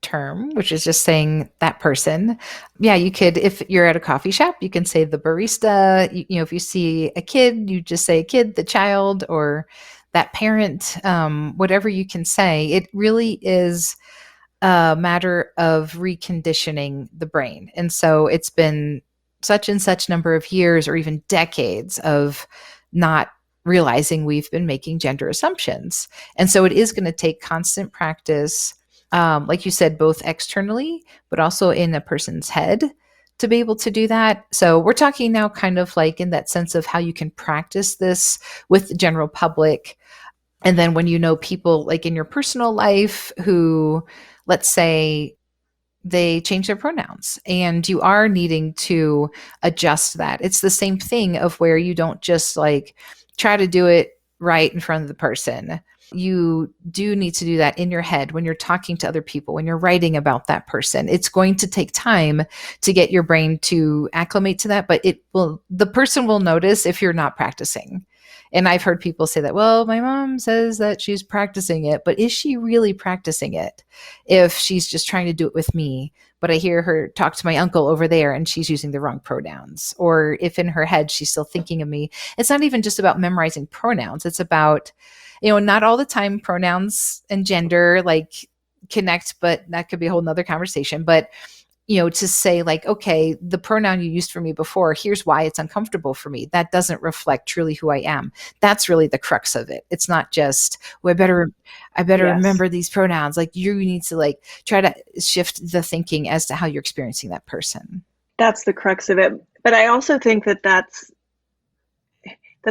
Speaker 4: term, which is just saying that person. Yeah, you could, if you're at a coffee shop, you can say the barista. If you see a kid, you just say kid, the child, or that parent, whatever you can say. It really is a matter of reconditioning the brain. And so it's been such and such number of years or even decades of not realizing we've been making gender assumptions. And so it is going to take constant practice, like you said, both externally, but also in a person's head to be able to do that. So we're talking now kind of like in that sense of how you can practice this with the general public. And then when people like in your personal life who, let's say, they change their pronouns and you are needing to adjust that. It's the same thing of where you don't just like try to do it right in front of the person. You do need to do that in your head when you're talking to other people, when you're writing about that person. It's going to take time to get your brain to acclimate to that, but the person will notice if you're not practicing. And I've heard people say that, well, my mom says that she's practicing it, but is she really practicing it if she's just trying to do it with me? But I hear her talk to my uncle over there and she's using the wrong pronouns. Or if in her head she's still thinking of me. It's not even just about memorizing pronouns. It's about, not all the time pronouns and gender like connect, but that could be a whole nother conversation. But to say like, okay, the pronoun you used for me before, here's why it's uncomfortable for me. That doesn't reflect truly who I am. That's really the crux of it. It's not just, well, I better remember these pronouns. Like you need to like try to shift the thinking as to how you're experiencing that person.
Speaker 3: That's the crux of it. But I also think that that's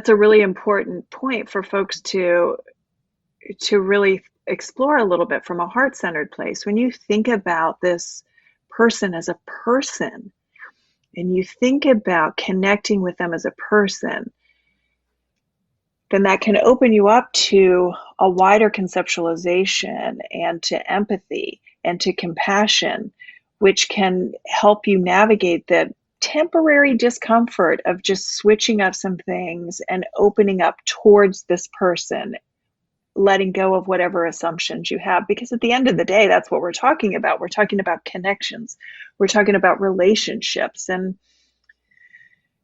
Speaker 3: a really important point for folks to really explore a little bit from a heart-centered place. When you think about this person as a person and you think about connecting with them as a person, then that can open you up to a wider conceptualization and to empathy and to compassion, which can help you navigate the temporary discomfort of just switching up some things and opening up towards this person, letting go of whatever assumptions you have. Because at the end of the day, that's what we're talking about. We're talking about connections. We're talking about relationships. And,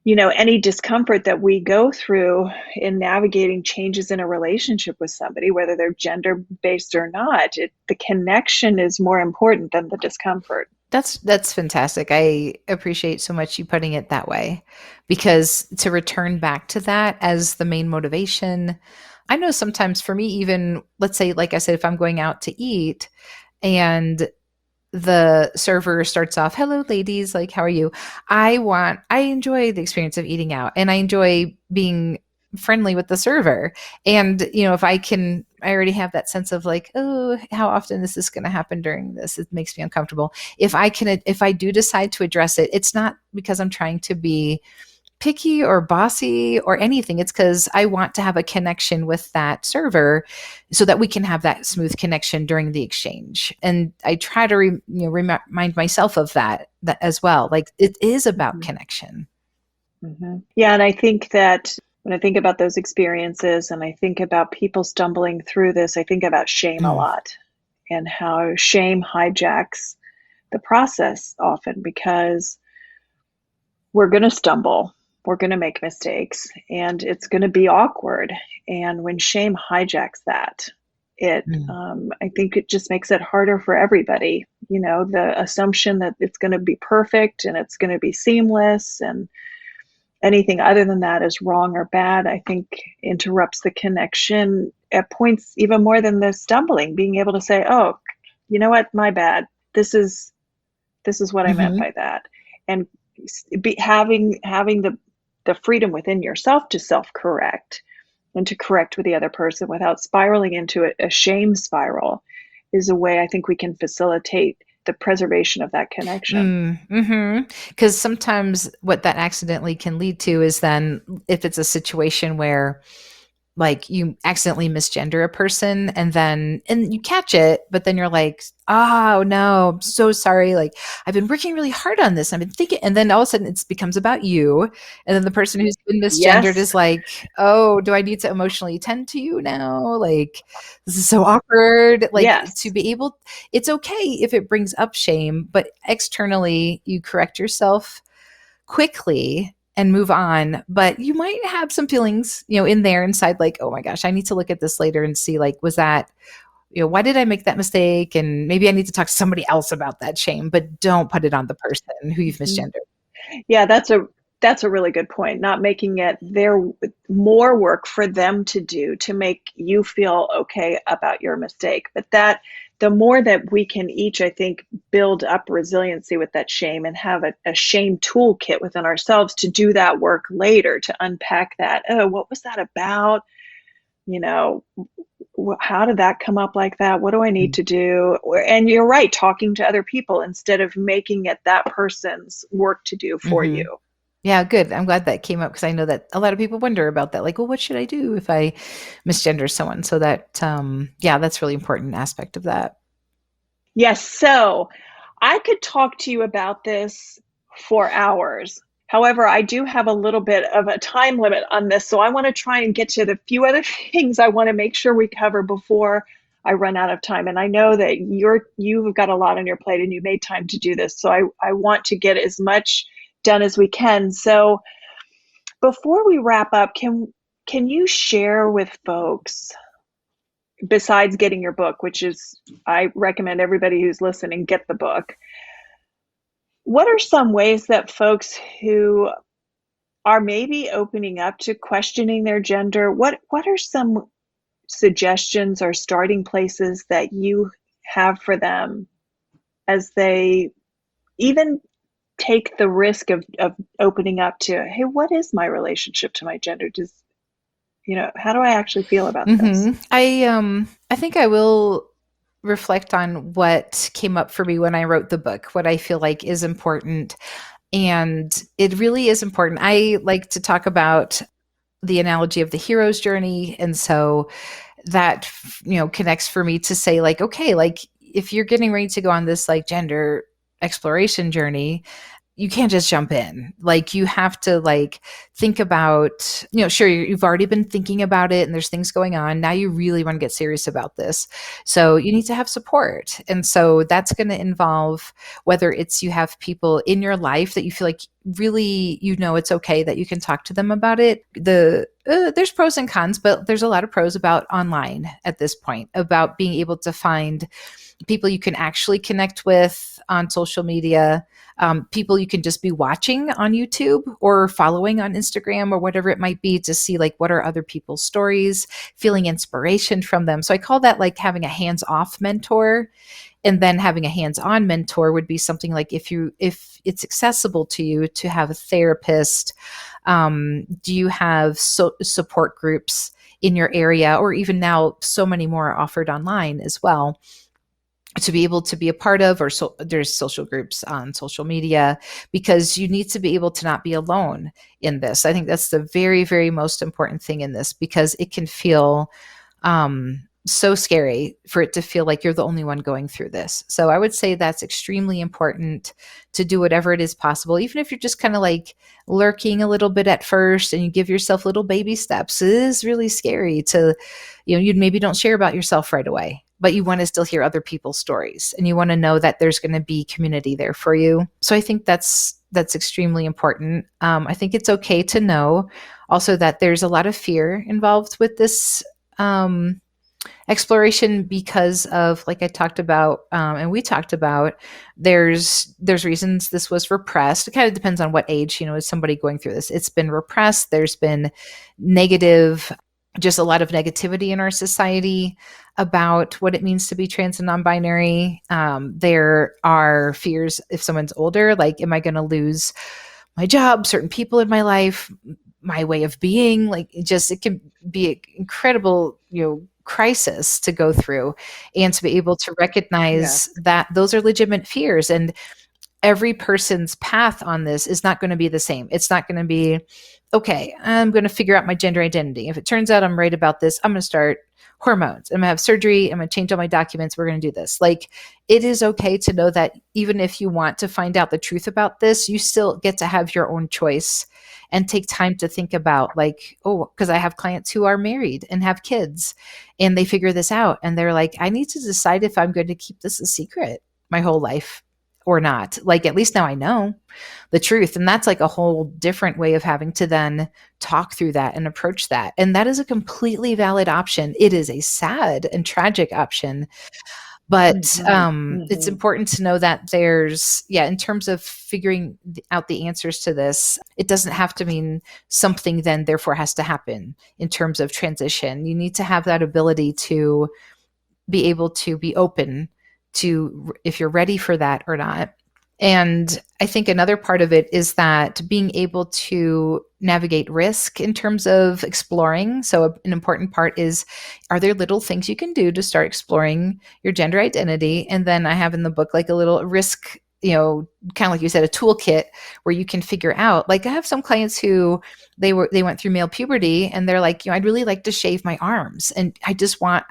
Speaker 3: any discomfort that we go through in navigating changes in a relationship with somebody, whether they're gender-based or not, the connection is more important than the discomfort.
Speaker 4: That's fantastic. I appreciate so much you putting it that way, because to return back to that as the main motivation, I know sometimes for me, even let's say, like I said, if I'm going out to eat and the server starts off, hello ladies, like, how are you? I enjoy the experience of eating out and I enjoy being friendly with the server. And, if I already have that sense of like, oh, how often is this going to happen during this? It makes me uncomfortable. If I do decide to address it, it's not because I'm trying to be picky or bossy or anything. It's because I want to have a connection with that server so that we can have that smooth connection during the exchange. And I try to remind myself of that as well. Like it is about connection.
Speaker 3: Mm-hmm. Yeah. And I think that when I think about those experiences and I think about people stumbling through this, I think about shame a lot and how shame hijacks the process often, because we're going to stumble. we're going to make mistakes, and it's going to be awkward. And when shame hijacks that, I think it just makes it harder for everybody. The assumption that it's going to be perfect and it's going to be seamless, and anything other than that is wrong or bad, I think interrupts the connection at points even more than the stumbling. Being able to say, oh, you know what, my bad. This is what I meant by that. And having the freedom within yourself to self-correct and to correct with the other person without spiraling into a shame spiral is a way I think we can facilitate the preservation of that connection.
Speaker 4: Because sometimes what that accidentally can lead to is then, if it's a situation where like you accidentally misgender a person and you catch it, but then you're like, oh no, I'm so sorry. Like, I've been working really hard on this. I've been thinking, and then all of a sudden it becomes about you. And then the person who's been misgendered is like, oh, do I need to emotionally tend to you now? Like, this is so awkward. Like, to be able, it's okay if it brings up shame, but externally you correct yourself quickly and move on. But you might have some feelings, in there inside, like, oh my gosh, I need to look at this later and see, like, was that, why did I make that mistake? And maybe I need to talk to somebody else about that shame, but don't put it on the person who you've misgendered.
Speaker 3: Yeah, that's a really good point. Not making it more work for them to do to make you feel okay about your mistake. But that the more that we can each, I think, build up resiliency with that shame and have a shame toolkit within ourselves to do that work later, to unpack that. Oh, what was that about? How did that come up like that? What do I need to do? And you're right, talking to other people instead of making it that person's work to do for you.
Speaker 4: Yeah, good. I'm glad that came up, because I know that a lot of people wonder about that. Like, well, what should I do if I misgender someone? So that, that's really important aspect of that.
Speaker 3: Yes. So I could talk to you about this for hours. However, I do have a little bit of a time limit on this. So I want to try and get to the few other things I want to make sure we cover before I run out of time. And I know that you've got a lot on your plate and you made time to do this. So I want to get as much done as we can. So before we wrap up, can you share with folks, besides getting your book, which is, I recommend everybody who's listening get the book, what are some ways that folks who are maybe opening up to questioning their gender, what are some suggestions or starting places that you have for them as they even take the risk of opening up to, hey, what is my relationship to my gender? How do I actually feel about this?
Speaker 4: I think I will reflect on what came up for me when I wrote the book, what I feel like is important. And it really is important. I like to talk about the analogy of the hero's journey. And so that, connects for me to say, like, okay, like, if you're getting ready to go on this like gender exploration journey, you can't just jump in. Like, you have to like think about, sure, you've already been thinking about it and there's things going on. Now you really want to get serious about this. So you need to have support. And so that's going to involve, whether it's you have people in your life that you feel like really, it's okay that you can talk to them about it. There's pros and cons, but there's a lot of pros about online at this point, about being able to find people you can actually connect with on social media, people you can just be watching on YouTube or following on Instagram or whatever it might be, to see like what are other people's stories, feeling inspiration from them. So I call that like having a hands-off mentor. And then having a hands-on mentor would be something like, if it's accessible to you to have a therapist, do you have support groups in your area, or even now so many more are offered online as well, to be able to be a part of, or there's social groups on social media, because you need to be able to not be alone in this. I think that's the very, very most important thing in this, because it can feel so scary for it to feel like you're the only one going through this. So I would say that's extremely important, to do whatever it is possible, even if you're just kind of like lurking a little bit at first and you give yourself little baby steps. It is really scary to, you maybe don't share about yourself right away, but you want to still hear other people's stories, and you want to know that there's going to be community there for you. So I think that's extremely important. I think it's okay to know also that there's a lot of fear involved with this exploration because of, like I talked about, and we talked about, there's reasons this was repressed. It kind of depends on what age, is somebody going through this. It's been repressed. There's been negative, just a lot of negativity in our society about what it means to be trans and non-binary. There are fears if someone's older, like, am I going to lose my job, certain people in my life, my way of being? Like, it can be an incredible, crisis to go through, and to be able to recognize that those are legitimate fears. And every person's path on this is not going to be the same. It's not going to be, okay, I'm going to figure out my gender identity. If it turns out I'm right about this, I'm going to start hormones. I'm going to have surgery. I'm going to change all my documents. We're going to do this. Like, it is okay to know that even if you want to find out the truth about this, you still get to have your own choice and take time to think about, like, oh, because I have clients who are married and have kids, and they figure this out, and they're like, I need to decide if I'm going to keep this a secret my whole life or not. Like, at least now I know the truth. And that's like a whole different way of having to then talk through that and approach that. And that is a completely valid option. It is a sad and tragic option, but it's important to know that there's, in terms of figuring out the answers to this, it doesn't have to mean something then therefore has to happen in terms of transition. You need to have that ability to be able to be open to if you're ready for that or not. And I think another part of it is that being able to navigate risk in terms of exploring. So an important part is, are there little things you can do to start exploring your gender identity? And then I have in the book like a little risk, kind of like you said, a toolkit where you can figure out, like, I have some clients who they went through male puberty, and they're like, I'd really like to shave my arms. And I just want,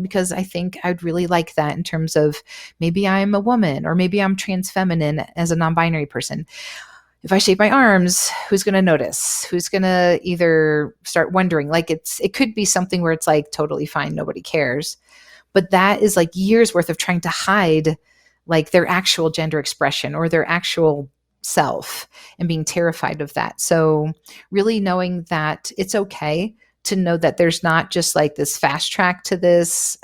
Speaker 4: because I think I'd really like that in terms of maybe I'm a woman, or maybe I'm trans feminine as a non-binary person. If I shave my arms, who's going to notice? Who's going to either start wondering? Like, it could be something where it's like totally fine, nobody cares. But that is like years worth of trying to hide like their actual gender expression or their actual self, and being terrified of that. So really knowing that it's okay to know that there's not just like this fast track to this.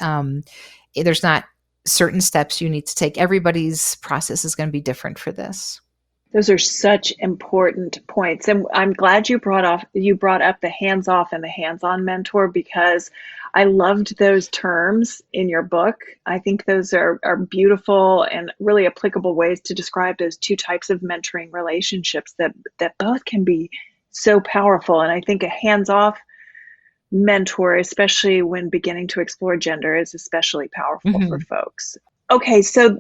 Speaker 4: There's not certain steps you need to take. Everybody's process is going to be different for this.
Speaker 3: Those are such important points. And I'm glad you brought up the hands-off and the hands-on mentor, because I loved those terms in your book. I think those are beautiful and really applicable ways to describe those two types of mentoring relationships that both can be so powerful. And I think a hands-off mentor, especially when beginning to explore gender, is especially powerful for folks. Okay, so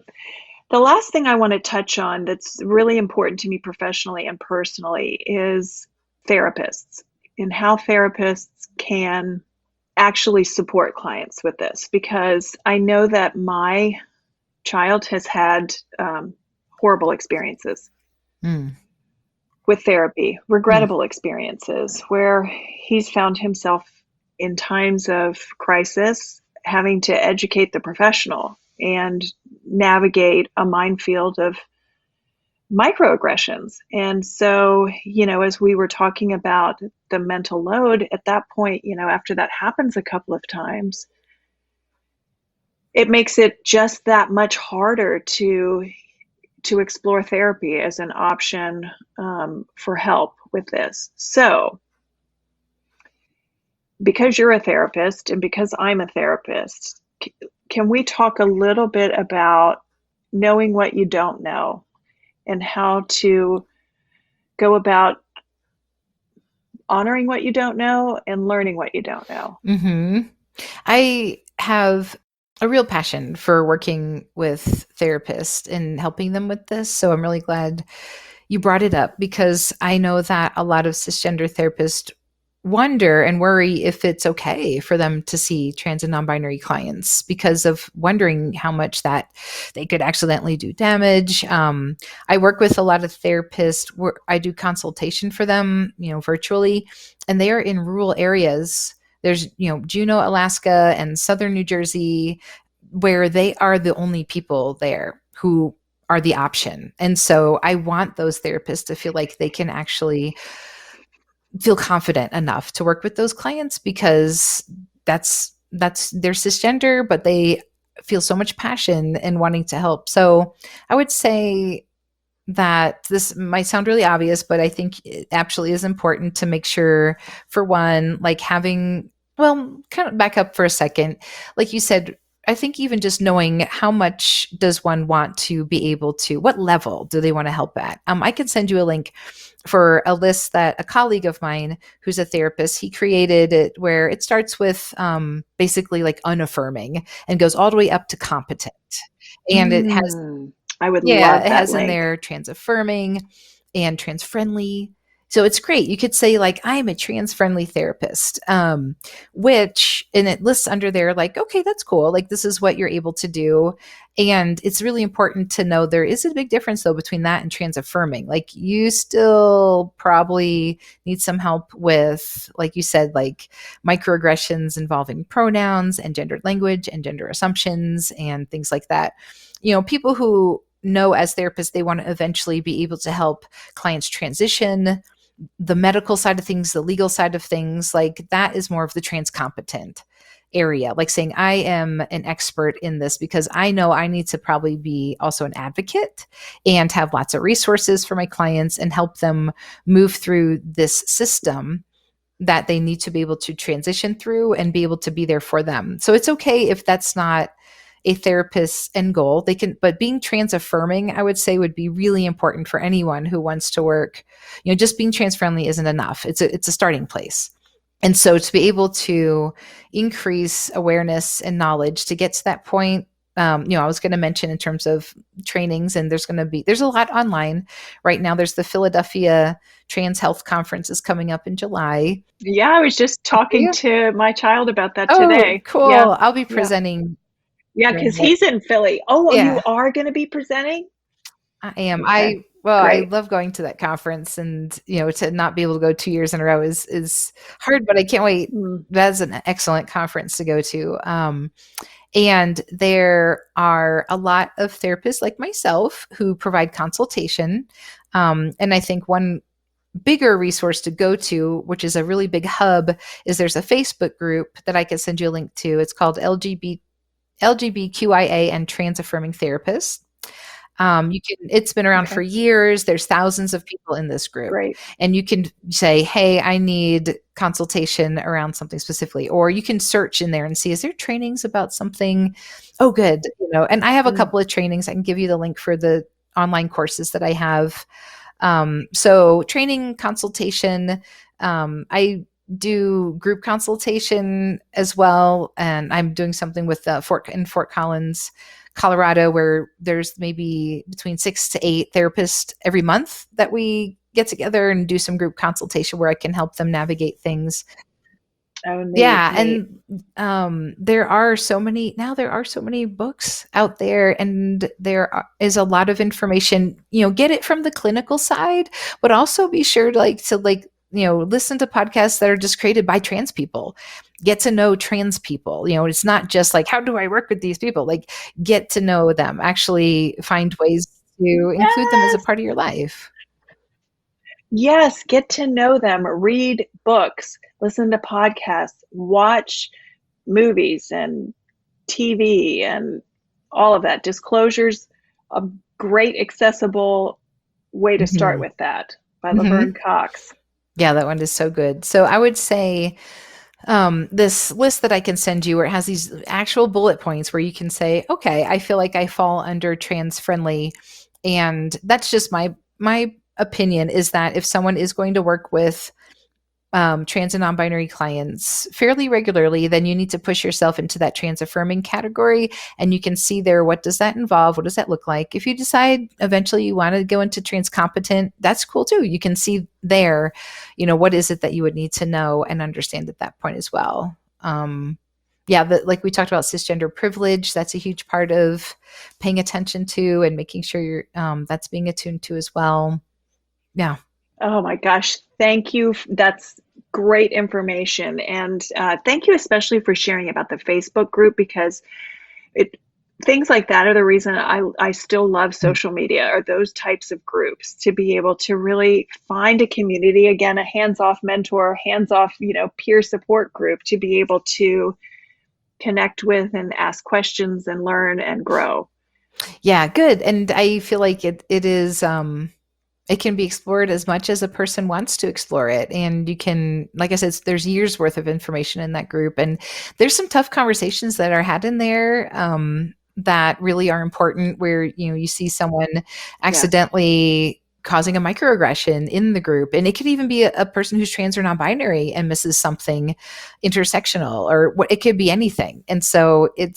Speaker 3: the last thing I want to touch on that's really important to me professionally and personally is therapists, and how therapists can actually support clients with this, because I know that my child has had horrible experiences with therapy, regrettable experiences where he's found himself in times of crisis having to educate the professional and navigate a minefield of microaggressions. And so, as we were talking about the mental load at that point, after that happens a couple of times, it makes it just that much harder to explore therapy as an option for help with this. So, because you're a therapist and because I'm a therapist, can we talk a little bit about knowing what you don't know and how to go about honoring what you don't know and learning what you don't know?
Speaker 4: I have a real passion for working with therapists and helping them with this. So I'm really glad you brought it up, because I know that a lot of cisgender therapists wonder and worry if it's okay for them to see trans and non-binary clients, because of wondering how much that they could accidentally do damage. I work with a lot of therapists where I do consultation for them, virtually, and they are in rural areas. There's, Juneau, Alaska, and southern New Jersey, where they are the only people there who are the option. And so I want those therapists to feel like they can actually feel confident enough to work with those clients, because they're cisgender, but they feel so much passion in wanting to help. So I would say that this might sound really obvious, but I think it absolutely is important to make sure, for one, like having, well, kind of back up for a second. Like you said, I think even just knowing how much does one want to be able to, what level do they want to help at? I can send you a link for a list that a colleague of mine who's a therapist, he created it, where it starts with basically like unaffirming and goes all the way up to competent. And it has,
Speaker 3: I would
Speaker 4: yeah,
Speaker 3: love
Speaker 4: it
Speaker 3: that
Speaker 4: has in
Speaker 3: link.
Speaker 4: there trans affirming and trans friendly. So it's great. You could say like, I'm a trans friendly therapist, and it lists under there like, okay, that's cool. Like this is what you're able to do. And it's really important to know there is a big difference though between that and trans affirming. Like you still probably need some help with, like you said, like microaggressions involving pronouns and gendered language and gender assumptions and things like that. People who know as therapists, they want to eventually be able to help clients transition, the medical side of things, the legal side of things, like that is more of the trans competent area. Like saying, I am an expert in this because I know I need to probably be also an advocate and have lots of resources for my clients and help them move through this system that they need to be able to transition through and be able to be there for them. So it's okay if that's not a therapist's end goal. But being trans affirming, I would say, would be really important for anyone who wants to work. Just being trans friendly isn't enough. It's a starting place. And so to be able to increase awareness and knowledge to get to that point, I was going to mention in terms of trainings, and there's a lot online right now. There's the Philadelphia Trans Health Conference is coming up in July.
Speaker 3: Yeah, I was just talking to my child about that today.
Speaker 4: Cool.
Speaker 3: Yeah.
Speaker 4: I'll be presenting.
Speaker 3: Yeah, because he's in Philly. Oh,
Speaker 4: Yeah.
Speaker 3: you are going to be presenting?
Speaker 4: I am.
Speaker 3: Okay.
Speaker 4: I love going to that conference, and to not be able to go 2 years in a row is hard, but I can't wait. That's an excellent conference to go to. And there are a lot of therapists like myself who provide consultation. And I think one bigger resource to go to, which is a really big hub, is there's a Facebook group that I can send you a link to. It's called LGBTQIA and Trans Affirming Therapists. It's been around for years. There's thousands of people in this group.
Speaker 3: Great.
Speaker 4: And you can say, hey, I need consultation around something specifically, or you can search in there and see, is there trainings about something? Oh, good. And I have a couple of trainings. I can give you the link for the online courses that I have. So training, consultation, I do group consultation as well. And I'm doing something with Fort Collins, Colorado, where there's maybe between 6 to 8 therapists every month that we get together and do some group consultation where I can help them navigate things.
Speaker 3: Oh, neat,
Speaker 4: yeah.
Speaker 3: neat.
Speaker 4: And there are so many books out there, and is a lot of information. Get it from the clinical side, but also be sure to listen to podcasts that are just created by trans people. Get to know trans people. It's not just like, how do I work with these people? Like, get to know them. Actually find ways to include them as a part of your life.
Speaker 3: Yes, get to know them. Read books, listen to podcasts, watch movies and TV and all of that. Disclosure's a great accessible way to start with that, by Laverne Cox.
Speaker 4: Yeah, that one is so good. So I would say this list that I can send you, where it has these actual bullet points where you can say, okay, I feel like I fall under trans friendly. And that's just my opinion, is that if someone is going to work with trans and non-binary clients fairly regularly, then you need to push yourself into that trans affirming category. And you can see there, what does that involve? What does that look like? If you decide eventually you want to go into trans competent, that's cool too. You can see there, what is it that you would need to know and understand at that point as well. Like we talked about cisgender privilege, that's a huge part of paying attention to and making sure that's being attuned to as well. Yeah.
Speaker 3: Oh my gosh. Thank you. That's great information. And thank you especially for sharing about the Facebook group, because things like that are the reason I still love social media, or those types of groups, to be able to really find a community, again, a hands-off mentor, hands-off, peer support group, to be able to connect with and ask questions and learn and grow.
Speaker 4: Yeah, good. And I feel like it is it can be explored as much as a person wants to explore it. And you can, like I said, there's years worth of information in that group. And there's some tough conversations that are had in there that really are important, where, you see someone accidentally causing a microaggression in the group. And it could even be a person who's trans or non-binary and misses something intersectional, or it could be anything. And so it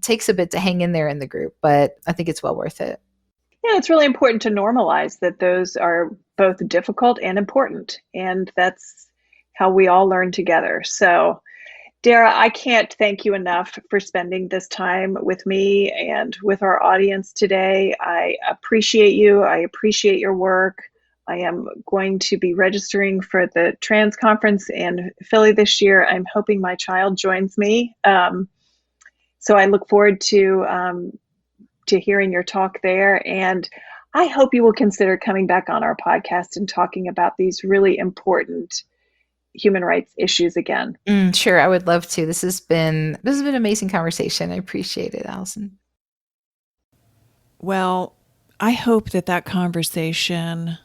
Speaker 4: takes a bit to hang in there in the group, but I think it's well worth it.
Speaker 3: Yeah, it's really important to normalize that those are both difficult and important. And that's how we all learn together. So, Dara, I can't thank you enough for spending this time with me and with our audience today. I appreciate you. I appreciate your work. I am going to be registering for the trans conference in Philly this year. I'm hoping my child joins me. So I look forward to hearing your talk there. And I hope you will consider coming back on our podcast and talking about these really important human rights issues again.
Speaker 4: Sure, I would love to. This has been an amazing conversation. I appreciate it, Allison.
Speaker 2: Well, I hope that conversation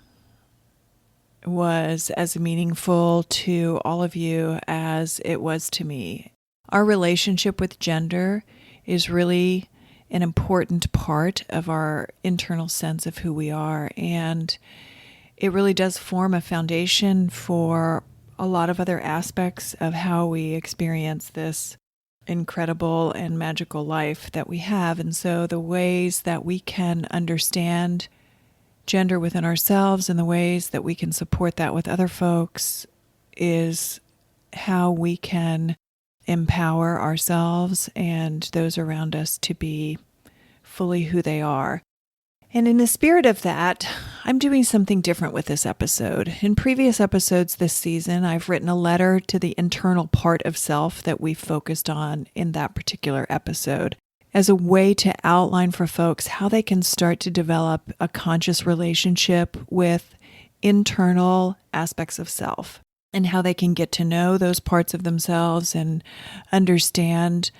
Speaker 2: was as meaningful to all of you as it was to me. Our relationship with gender is really an important part of our internal sense of who we are, and it really does form a foundation for a lot of other aspects of how we experience this incredible and magical life that we have. And so the ways that we can understand gender within ourselves and the ways that we can support that with other folks is how we can empower ourselves and those around us to be fully who they are. And in the spirit of that, I'm doing something different with this episode. In previous episodes this season, I've written a letter to the internal part of self that we focused on in that particular episode, as a way to outline for folks how they can start to develop a conscious relationship with internal aspects of self, and how they can get to know those parts of themselves and understand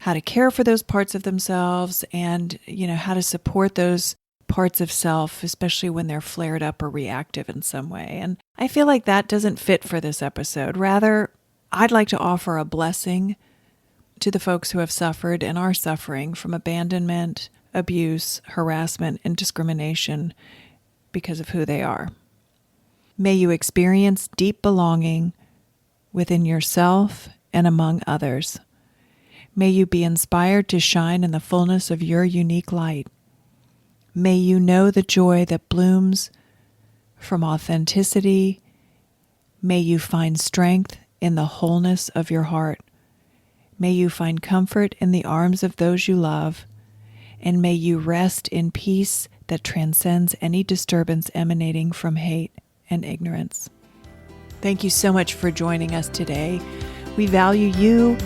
Speaker 2: how to care for those parts of themselves, and how to support those parts of self, especially when they're flared up or reactive in some way. And I feel like that doesn't fit for this episode. Rather, I'd like to offer a blessing to the folks who have suffered and are suffering from abandonment, abuse, harassment, and discrimination because of who they are. May you experience deep belonging within yourself and among others. May you be inspired to shine in the fullness of your unique light. May you know the joy that blooms from authenticity. May you find strength in the wholeness of your heart. May you find comfort in the arms of those you love. And may you rest in peace that transcends any disturbance emanating from hate and ignorance. Thank you so much for joining us today. We value you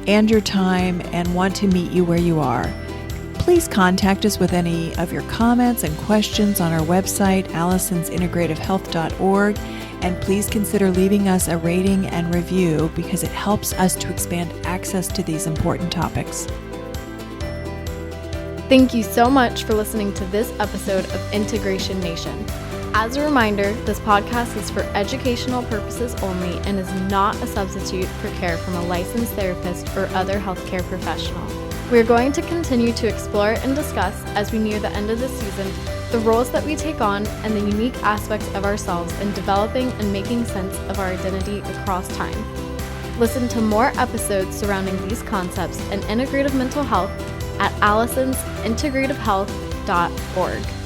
Speaker 2: and your time and want to meet you where you are. Please contact us with any of your comments and questions on our website, Allison'sIntegrativeHealth.org, and please consider leaving us a rating and review because it helps us to expand access to these important topics.
Speaker 1: Thank you so much for listening to this episode of Integration Nation. As a reminder, this podcast is for educational purposes only and is not a substitute for care from a licensed therapist or other healthcare professional. We are going to continue to explore and discuss, as we near the end of the season, the roles that we take on and the unique aspects of ourselves in developing and making sense of our identity across time. Listen to more episodes surrounding these concepts and integrative mental health at Allison'sIntegrativeHealth.org.